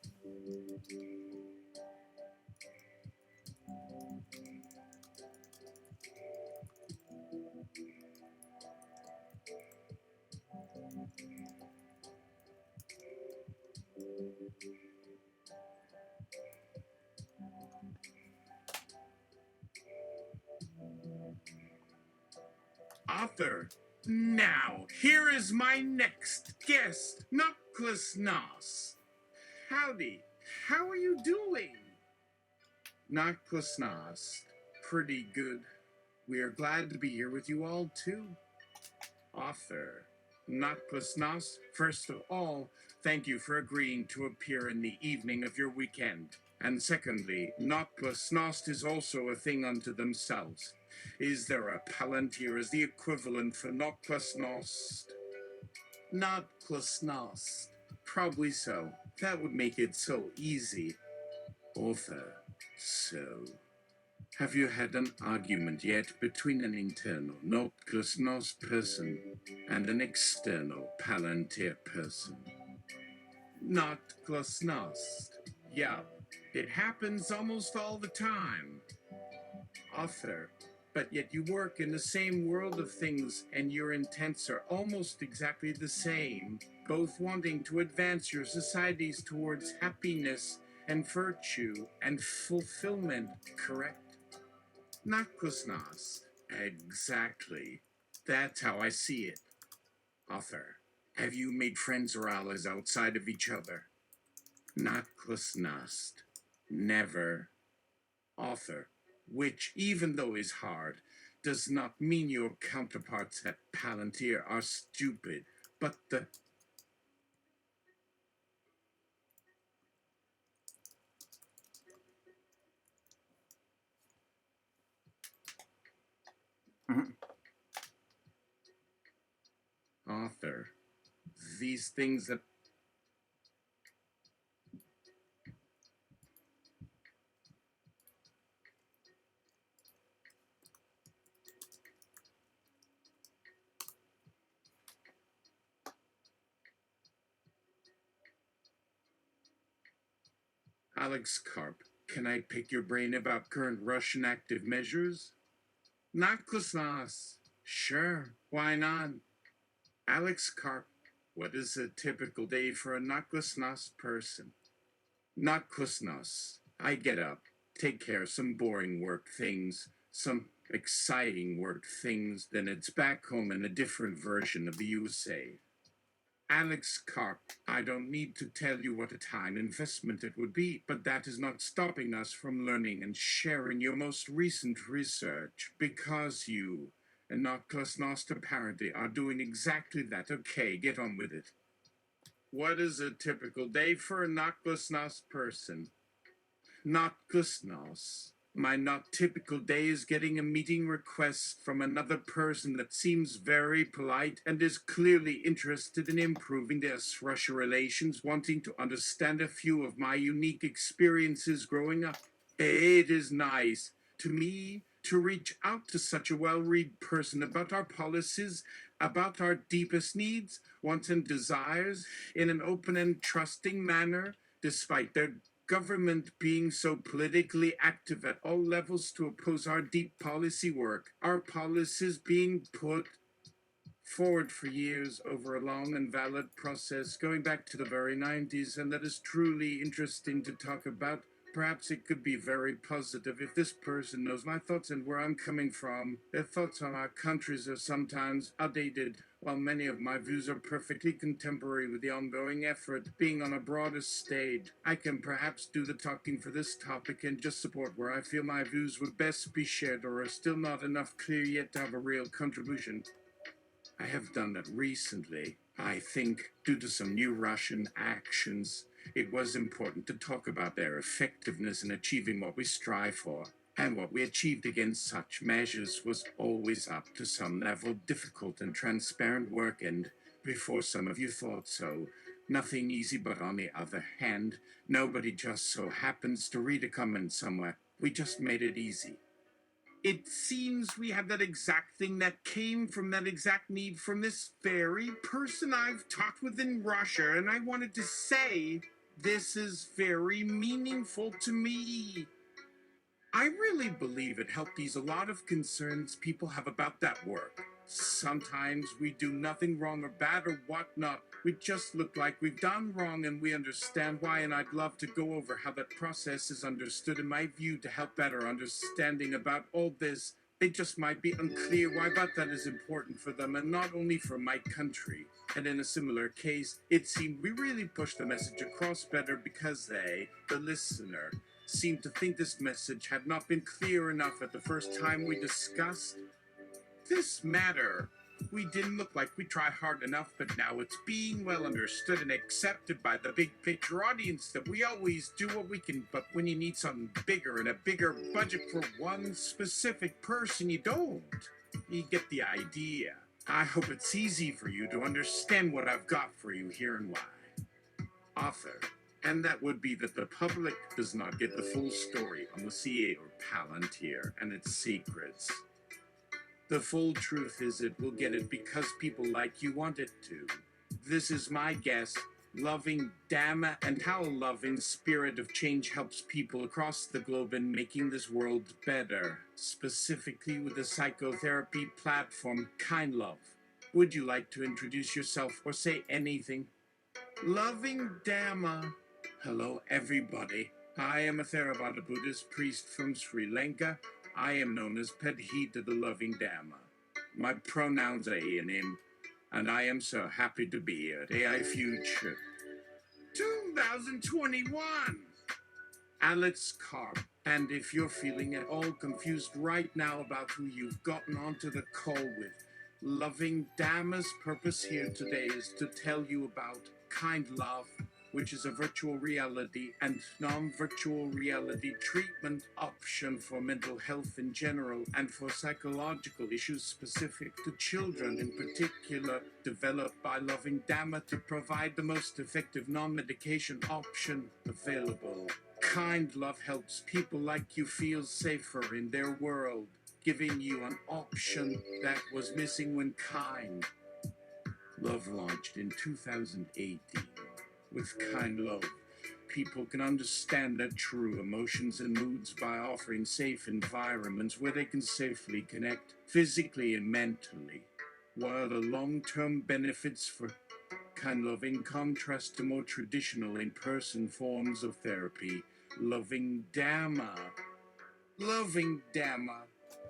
Author. Now, here is my next guest, Knuckles Nos. Howdy, how are you doing? Knuckles Nos. Pretty good. We are glad to be here with you all, too. Author. Knuckles Nos, first of all, thank you for agreeing to appear in the evening of your weekend. And secondly, Knuckles Nos is also a thing unto themselves. Is there a Palantir as the equivalent for Knuckles Nos? Knuckles Nos. Probably so. That would make it so easy. Author. So, have you had an argument yet between an internal Knuckles Nos person and an external Palantir person? Knuckles Nos. Yeah, it happens almost all the time. Author. But yet you work in the same world of things, and your intents are almost exactly the same, both wanting to advance your societies towards happiness and virtue and fulfillment, correct? Knuckles Nos. Exactly. That's how I see it. Author. Have you made friends or allies outside of each other? Knuckles Nos. Never. Author. Which, even though is hard, does not mean your counterparts at Palantir are stupid, but the... Author. These things that... Alex Karp, can I pick your brain about current Russian active measures? Knuckles Nos. Sure, why not? Alex Karp, what is a typical day for a Knuckles Nos person? Knuckles Nos. I get up, take care of some boring work things, some exciting work things, then it's back home in a different version of the USA. Alex Karp, I don't need to tell you what a time investment it would be, but that is not stopping us from learning and sharing your most recent research, because you and Knuckles Nos apparently are doing exactly that. Okay, get on with it. What is a typical day for a Knuckles Nos person? Knuckles Nos. My not typical day is getting a meeting request from another person that seems very polite and is clearly interested in improving their Russia relations, wanting to understand a few of my unique experiences growing up. It is nice to me to reach out to such a well-read person about our policies, about our deepest needs, wants, and desires in an open and trusting manner, despite their government being so politically active at all levels to oppose our deep policy work, our policies being put forward for years over a long and valid process going back to the very 90s, and that is truly interesting to talk about. Perhaps it could be very positive if this person knows my thoughts and where I'm coming from. Their thoughts on our countries are sometimes outdated, while many of my views are perfectly contemporary with the ongoing effort being on a broader stage. I can perhaps do the talking for this topic and just support where I feel my views would best be shared or are still not enough clear yet to have a real contribution. I have done that recently. I think, due to some new Russian actions, it was important to talk about their effectiveness in achieving what we strive for. And what we achieved against such measures was always up to some level difficult and transparent work, and before some of you thought so, nothing easy. But on the other hand, nobody just so happens to read a comment somewhere. We just made it easy. It seems we have that exact thing that came from that exact need from this very person I've talked with in Russia, and I wanted to say this is very meaningful to me. I really believe it helped ease a lot of concerns people have about that work. Sometimes we do nothing wrong or bad or whatnot. We just look like we've done wrong and we understand why, and I'd love to go over how that process is understood in my view to help better understanding about all this. They just might be unclear why, but that is important for them and not only for my country. And in a similar case, it seemed we really pushed the message across better because they, the listener, seemed to think this message had not been clear enough at the first time we discussed this matter. We didn't look like we tried hard enough, but now it's being well understood and accepted by the big picture audience that we always do what we can, but when you need something bigger and a bigger budget for one specific person, you don't. You get the idea. I hope it's easy for you to understand what I've got for you here and why. Author. And that would be that the public does not get the full story on the CA or Palantir and its secrets. The full truth is it will get it because people like you want it to. This is my guess, loving Dhamma, and how a loving spirit of change helps people across the globe in making this world better, specifically with the psychotherapy platform Kind Love. Would you like to introduce yourself or say anything? Loving Dhamma. Hello, everybody. I am a Theravada Buddhist priest from Sri Lanka. I am known as Pedhita the Loving Dhamma. My pronouns are he and him, and I am so happy to be here at AI Future 2021. Alex Carp. And if you're feeling at all confused right now about who you've gotten onto the call with, Loving Dhamma's purpose here today is to tell you about Kind Love, which is a virtual reality and non-virtual reality treatment option for mental health in general and for psychological issues specific to children in particular, developed by Loving Dhamma to provide the most effective non-medication option available. Kind Love helps people like you feel safer in their world, giving you an option that was missing when Kind Love launched in 2018. With Kind Love, people can understand their true emotions and moods by offering safe environments where they can safely connect physically and mentally. While the long-term benefits for Kind Love, in contrast to more traditional in-person forms of therapy, Loving Dhamma,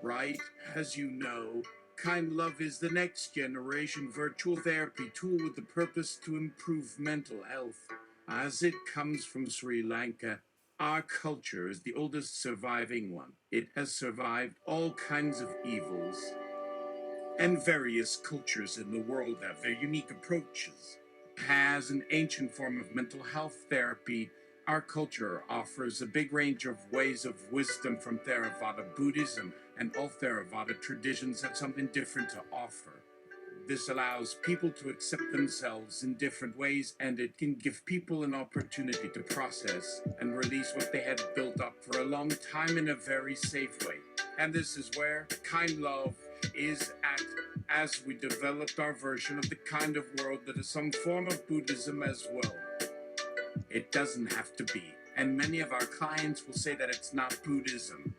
right? As you know, Kind Love is the next generation virtual therapy tool with the purpose to improve mental health. As it comes from Sri Lanka, our culture is the oldest surviving one. It has survived all kinds of evils, and various cultures in the world have their unique approaches. As an ancient form of mental health therapy, our culture offers a big range of ways of wisdom from Theravada Buddhism, and all Theravada traditions have something different to offer. This allows people to accept themselves in different ways, and it can give people an opportunity to process and release what they had built up for a long time in a very safe way. And this is where Kind Love is at, as we developed our version of the kind of world that is some form of Buddhism as well. It doesn't have to be, and many of our clients will say that it's not Buddhism,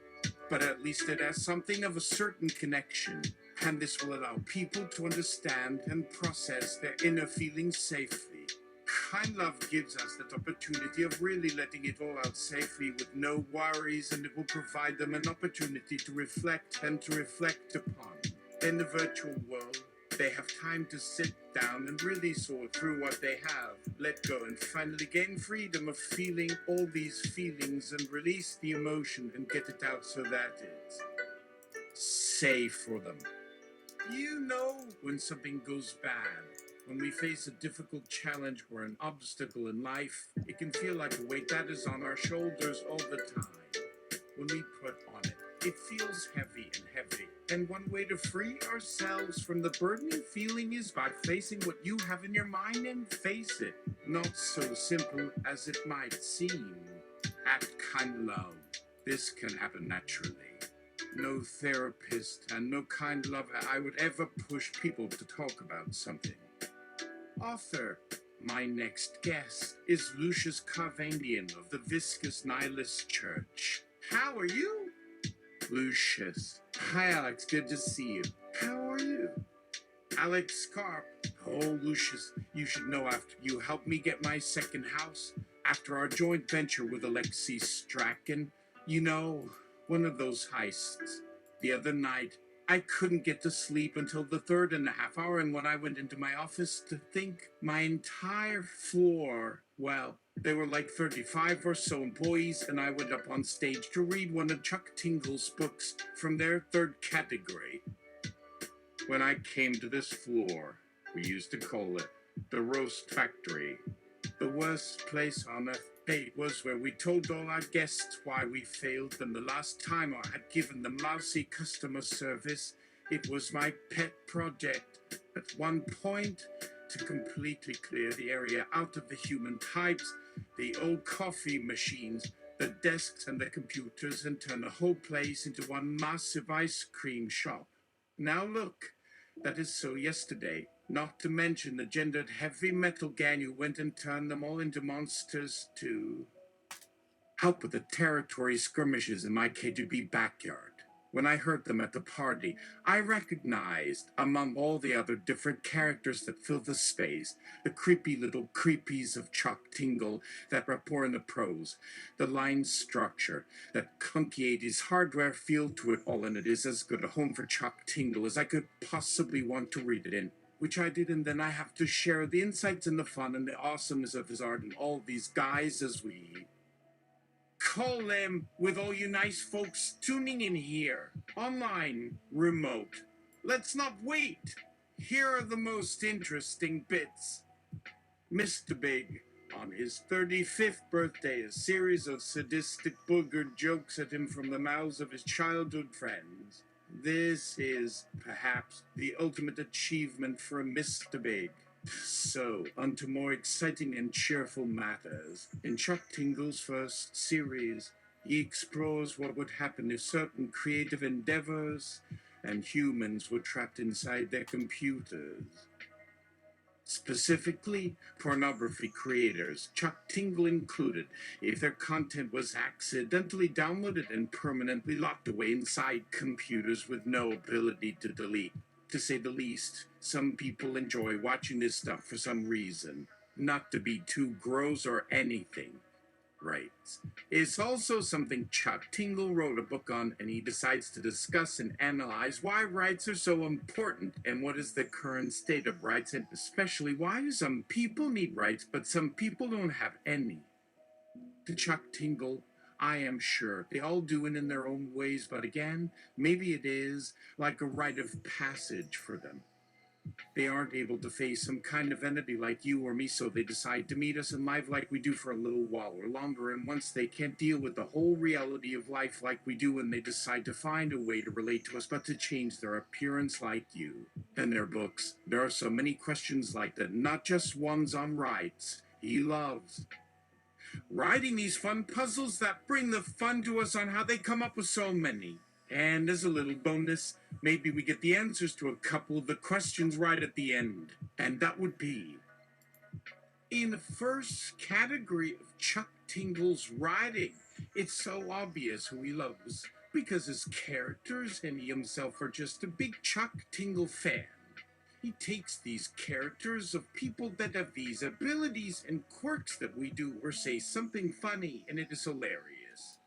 but at least it has something of a certain connection, and this will allow people to understand and process their inner feelings safely. Kind Love gives us that opportunity of really letting it all out safely with no worries, and it will provide them an opportunity to reflect and to reflect upon. In the virtual world, they have time to sit down and really sort through what they have, let go, and finally gain freedom of feeling all these feelings and release the emotion and get it out so that it's safe for them. You know, when something goes bad, when we face a difficult challenge or an obstacle in life, it can feel like a weight that is on our shoulders all the time. When we put on it It feels heavy and heavy. And one way to free ourselves from the burdening feeling is by facing what you have in your mind and face it. Not so simple as it might seem. Act kind love. This can happen naturally. No therapist and no kind lover I would ever push people to talk about something. Author. My next guest is Lucius Carvandian of the Viscous Nihilist Church. How are you? Lucius. Hi, Alex. Good to see you. How are you? Alex Carp. Oh, Lucius, you should know after you helped me get my second house, after our joint venture with Alexei Strachan, you know, one of those heists. The other night, I couldn't get to sleep until the 3.5 hour, and when I went into my office to think, my entire floor, well, there were like 35 or so employees, and I went up on stage to read one of Chuck Tingle's books from their third category. When I came to this floor, we used to call it the roast factory. The worst place on earth. It was where we told all our guests why we failed them the last time I had given them lousy customer service. It was my pet project. At one point, to completely clear the area out of the human types, the old coffee machines, the desks and the computers, and turn the whole place into one massive ice cream shop. Now look, that is so yesterday. Not to mention the gendered heavy metal gang who went and turned them all into monsters to help with the territory skirmishes in my KGB backyard. When I heard them at the party, I recognized, among all the other different characters that fill the space, the creepy little creepies of Chuck Tingle that rapport in the prose, the line structure, that clunky 80s hardware feel to it all, and it is as good a home for Chuck Tingle as I could possibly want to read it in. Which I did, and then I have to share the insights and the fun and the awesomeness of his art and all these guys as we call them, with all you nice folks tuning in here, online, remote. Let's not wait. Here are the most interesting bits. Mr. Big, on his 35th birthday, a series of sadistic booger jokes at him from the mouths of his childhood friends. This is, perhaps, the ultimate achievement for Mr. Big. So, on to more exciting and cheerful matters. In Chuck Tingle's first series, he explores what would happen if certain creative endeavors and humans were trapped inside their computers. Specifically, pornography creators, Chuck Tingle included, if their content was accidentally downloaded and permanently locked away inside computers with no ability to delete. To say the least, some people enjoy watching this stuff for some reason. Not to be too gross or anything. Right. It's also something Chuck Tingle wrote a book on, and he decides to discuss and analyze why rights are so important and what is the current state of rights, and especially why do some people need rights but some people don't have any. To Chuck Tingle, I am sure they all do it in their own ways, but again, maybe it is like a rite of passage for them. They aren't able to face some kind of entity like you or me, so they decide to meet us in life like we do for a little while or longer, and once they can't deal with the whole reality of life like we do, and they decide to find a way to relate to us but to change their appearance like you. In their books, there are so many questions like that, not just ones on rights. He loves writing these fun puzzles that bring the fun to us on how they come up with so many. And as a little bonus, maybe we get the answers to a couple of the questions right at the end. And that would be, in the first category of Chuck Tingle's writing, it's so obvious who he loves, because his characters and he himself are just a big Chuck Tingle fan. He takes these characters of people that have these abilities and quirks that we do or say something funny, and it is hilarious.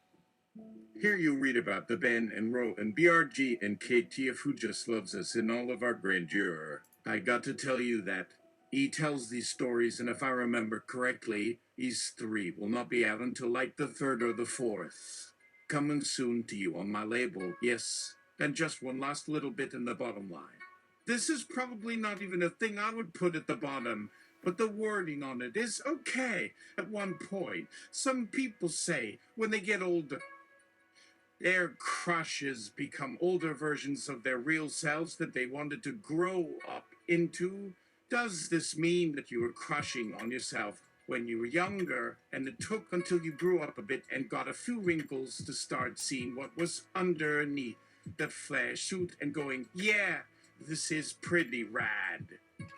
Here you read about the Ben and Ro and BRG and KTF who just loves us in all of our grandeur. I got to tell you that he tells these stories, and if I remember correctly, these 3 will not be out until like the 3rd or the 4th. Coming soon to you on my label, yes. And just one last little bit in the bottom line. This is probably not even a thing I would put at the bottom, but the wording on it is okay at one point. Some people say when they get older, Their crushes become older versions of their real selves that they wanted to grow up into. Does this mean that you were crushing on yourself when you were younger, and it took until you grew up a bit and got a few wrinkles to start seeing what was underneath the flesh suit and going, yeah, this is pretty rad?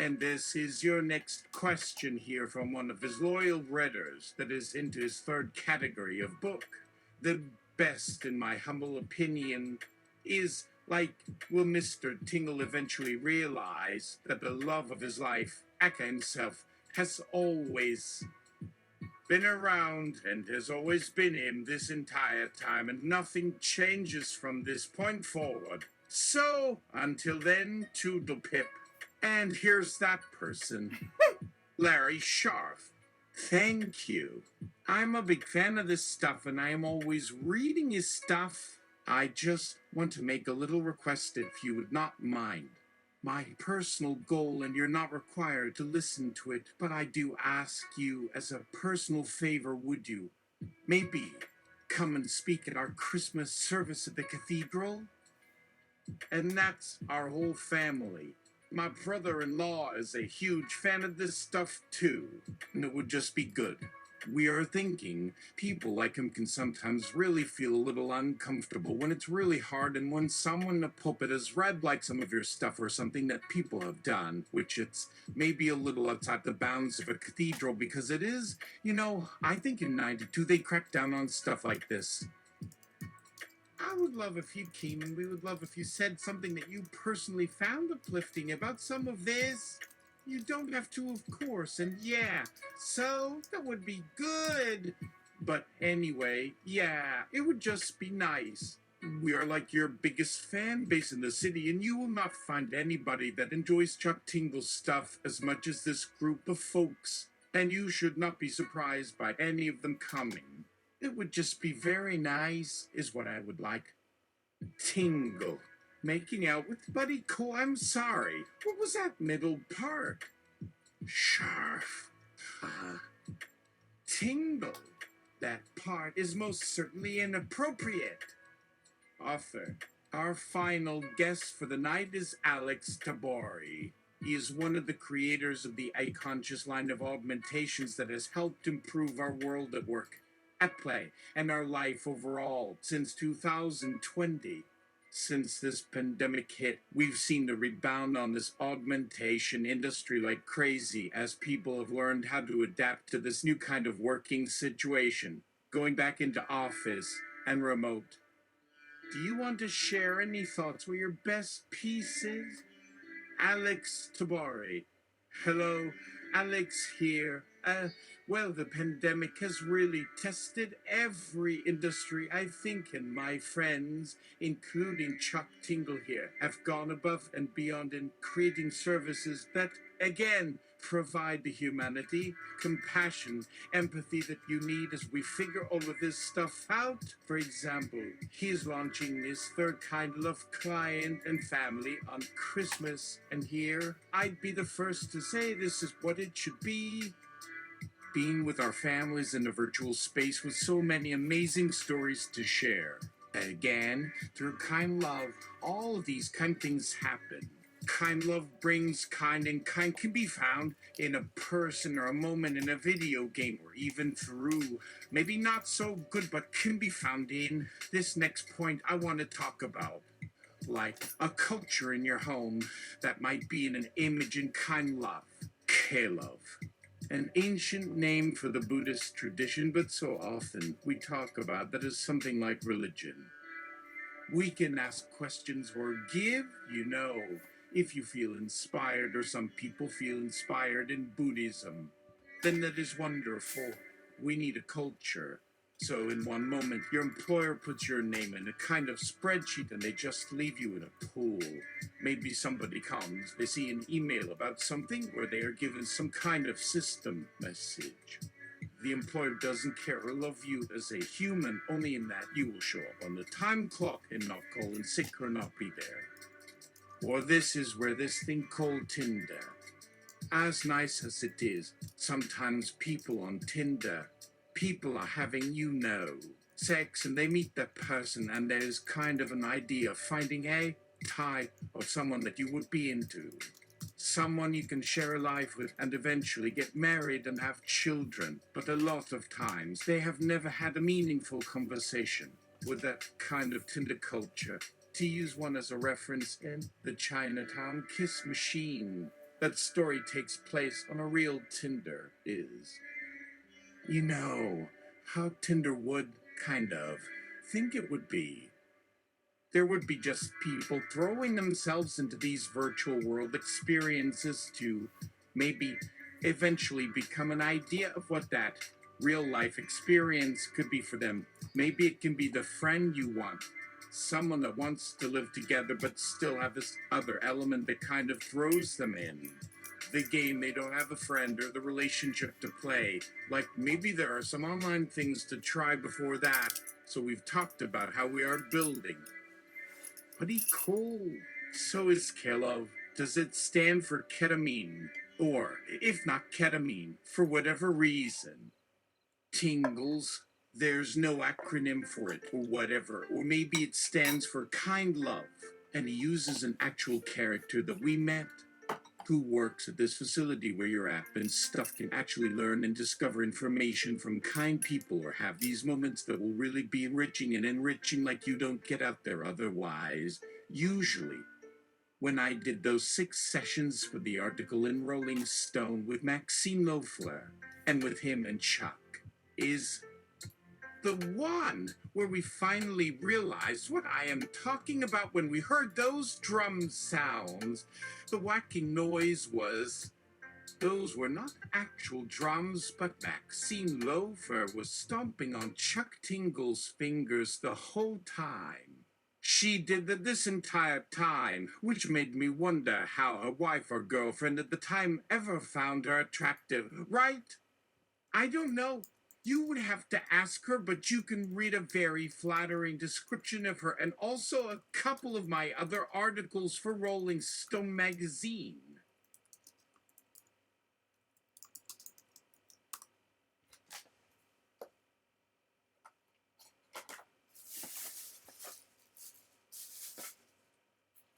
And this is your next question here from one of his loyal readers that is into his third category of book. The best, in my humble opinion, is like, will Mr. Tingle eventually realize that the love of his life, Aka himself, has always been around and has always been him this entire time, and nothing changes from this point forward. So, until then, toodle pip. And here's that person, Larry Scharf. Thank you. I'm a big fan of this stuff, and I am always reading his stuff. I just want to make a little request, if you would not mind. My personal goal, and you're not required to listen to it, but I do ask you as a personal favor, would you maybe come and speak at our Christmas service at the cathedral? And that's our whole family. My brother-in-law is a huge fan of this stuff too, and it would just be good. We are thinking people like him can sometimes really feel a little uncomfortable when it's really hard, and when someone in a pulpit has read like some of your stuff or something that people have done, which it's maybe a little outside the bounds of a cathedral, because it is, I think in 92 they cracked down on stuff like this. I would love if you came, and we would love if you said something that you personally found uplifting about some of this. You don't have to, of course, and yeah, so that would be good. But anyway, yeah, it would just be nice. We are like your biggest fan base in the city, and you will not find anybody that enjoys Chuck Tingle's stuff as much as this group of folks. And you should not be surprised by any of them coming. It would just be very nice, is what I would like. Tingle. Making out with Buddy Cole, I'm sorry. What was that middle part? Scharf. Tingle. That part is most certainly inappropriate. Author. Our final guest for the night is Alex Tabori. He is one of the creators of the iConscious line of augmentations that has helped improve our world at work, at play, and our life overall since 2020. Since this pandemic hit, we've seen the rebound on this augmentation industry like crazy, as people have learned how to adapt to this new kind of working situation, going back into office and remote. Do you want to share any thoughts? Were your best pieces? Alex Tabari. Hello, Alex here. Well, the pandemic has really tested every industry, I think, and my friends, including Chuck Tingle here, have gone above and beyond in creating services that, again, provide the humanity, compassion, empathy that you need as we figure all of this stuff out. For example, he's launching his third kind of client and family on Christmas, and here, I'd be the first to say this is what it should be. Being with our families in a virtual space with so many amazing stories to share. Again, through kind love, all of these kind things happen. Kind love brings kind, and kind can be found in a person or a moment in a video game, or even through, maybe not so good, but can be found in this next point I want to talk about. Like a culture in your home that might be in an image in kind love, K-love. An ancient name for the Buddhist tradition, but so often we talk about that as something like religion. We can ask questions or give, if you feel inspired, or some people feel inspired in Buddhism, then that is wonderful. We need a culture. So in one moment, your employer puts your name in a kind of spreadsheet and they just leave you in a pool. Maybe somebody comes, they see an email about something, or they are given some kind of system message. The employer doesn't care or love you as a human, only in that you will show up on the time clock and not call in sick or not be there. Or this is where this thing called Tinder. As nice as it is, sometimes people on Tinder, people are having sex, and they meet that person, and there's kind of an idea of finding a type of someone that you would be into. Someone you can share a life with and eventually get married and have children. But a lot of times they have never had a meaningful conversation with that kind of Tinder culture. To use one as a reference, in the Chinatown Kiss Machine, that story takes place on a real Tinder is. You know, how Tinder would, kind of, think it would be. There would be just people throwing themselves into these virtual world experiences to maybe eventually become an idea of what that real life experience could be for them. Maybe it can be the friend you want, someone that wants to live together but still have this other element that kind of throws them in the game. They don't have a friend or the relationship to play. Like maybe there are some online things to try before that. So we've talked about how we are building. Pretty cool. So is Kelov. Does it stand for ketamine? Or, if not ketamine, for whatever reason, tingles? There's no acronym for it, or whatever. Or maybe it stands for kind love, and he uses an actual character that we met who works at this facility where you're at, and stuff can actually learn and discover information from kind people, or have these moments that will really be enriching like you don't get out there otherwise. Usually, when I did those 6 sessions for the article in Rolling Stone with Maxime Loeffler, and with him and Chuck, is the one where we finally realized what I am talking about when we heard those drum sounds. The whacking noise was, those were not actual drums, but Maxine Loeffler was stomping on Chuck Tingle's fingers the whole time. She did that this entire time, which made me wonder how her wife or girlfriend at the time ever found her attractive, right? I don't know. You would have to ask her, but you can read a very flattering description of her and also a couple of my other articles for Rolling Stone magazine.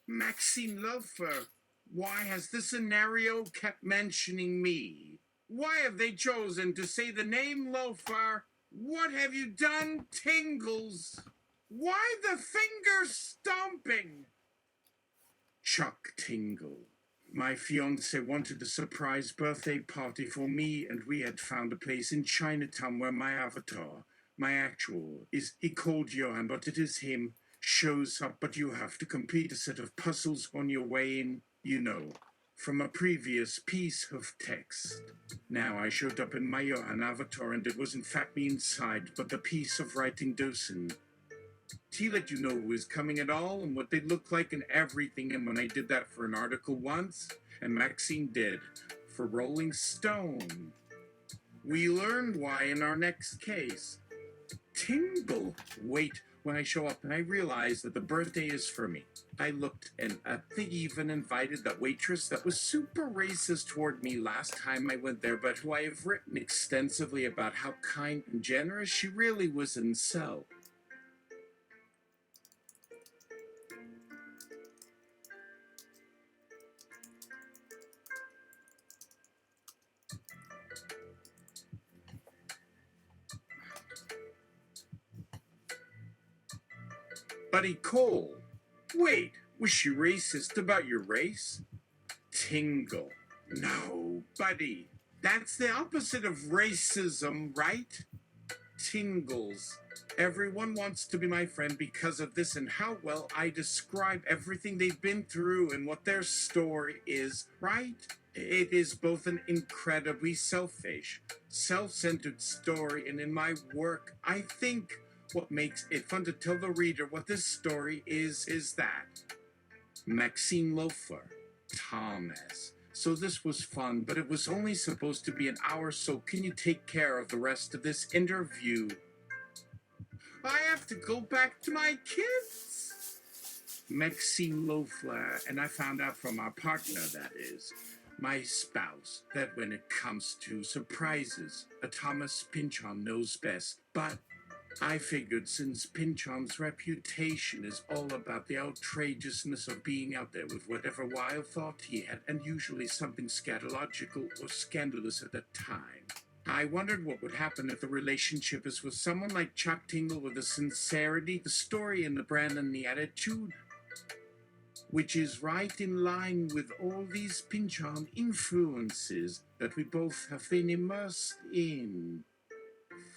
Maxine Loeffler, why has the scenario kept mentioning me? Why have they chosen to say the name Loeffler? What have you done, Tingles? Why the finger stomping? Chuck Tingle. My fiance wanted a surprise birthday party for me, and we had found a place in Chinatown where my avatar, my actual, he called Johan, but it is him, shows up, but you have to complete a set of puzzles on your way in, you know, from a previous piece of text. Now I showed up in my Johan avatar, and it was in fact me inside, but the piece of writing docent. He let you know who is coming at all and what they look like and everything. And when I did that for an article once, and Maxine did for Rolling Stone, we learned why in our next case. Tingle. Wait, when I show up and I realize that the birthday is for me. I looked, and they even invited that waitress that was super racist toward me last time I went there, but who I have written extensively about how kind and generous she really was in cell. Buddy Cole. Wait, was she racist about your race? Tingle. No, Buddy. That's the opposite of racism, right? Tingles. Everyone wants to be my friend because of this and how well I describe everything they've been through and what their story is, right? It is both an incredibly selfish, self-centered story, and in my work, I think what makes it fun to tell the reader what this story is that Maxine Loeffler, Thomas. So this was fun, but it was only supposed to be an hour, so can you take care of the rest of this interview? I have to go back to my kids. Maxine Loeffler, and I found out from our partner, that is, my spouse, that when it comes to surprises, a Thomas Pynchon knows best, but I figured since Pynchon's reputation is all about the outrageousness of being out there with whatever wild thought he had, and usually something scatological or scandalous at the time, I wondered what would happen if the relationship is with someone like Chuck Tingle with the sincerity, the story, and the brand and the attitude, which is right in line with all these Pynchon influences that we both have been immersed in.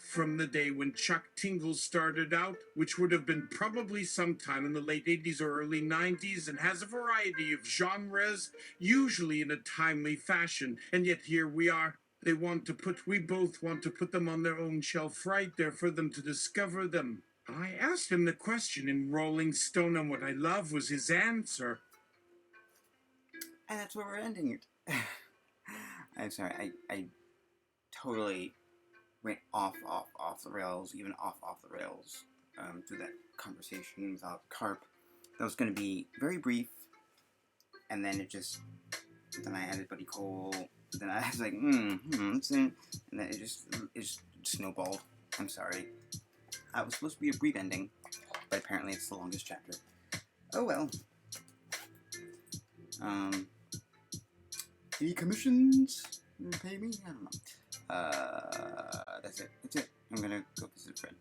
From the day when Chuck Tingle started out, which would have been probably sometime in the late 80s or early 90s, and has a variety of genres, usually in a timely fashion, and yet here we are. We both want to put them on their own shelf right there for them to discover them. I asked him the question in Rolling Stone, and what I love was his answer. And that's where we're ending it. I'm sorry, I totally went off the rails, even off the rails, through that conversation without Carp. That was going to be very brief, and then then I added Buddy Cole, then I was like, and then it just snowballed. I'm sorry. It was supposed to be a brief ending, but apparently it's the longest chapter. Oh well. Any commissions? Pay me? I don't know. That's it. I'm gonna go visit a friend.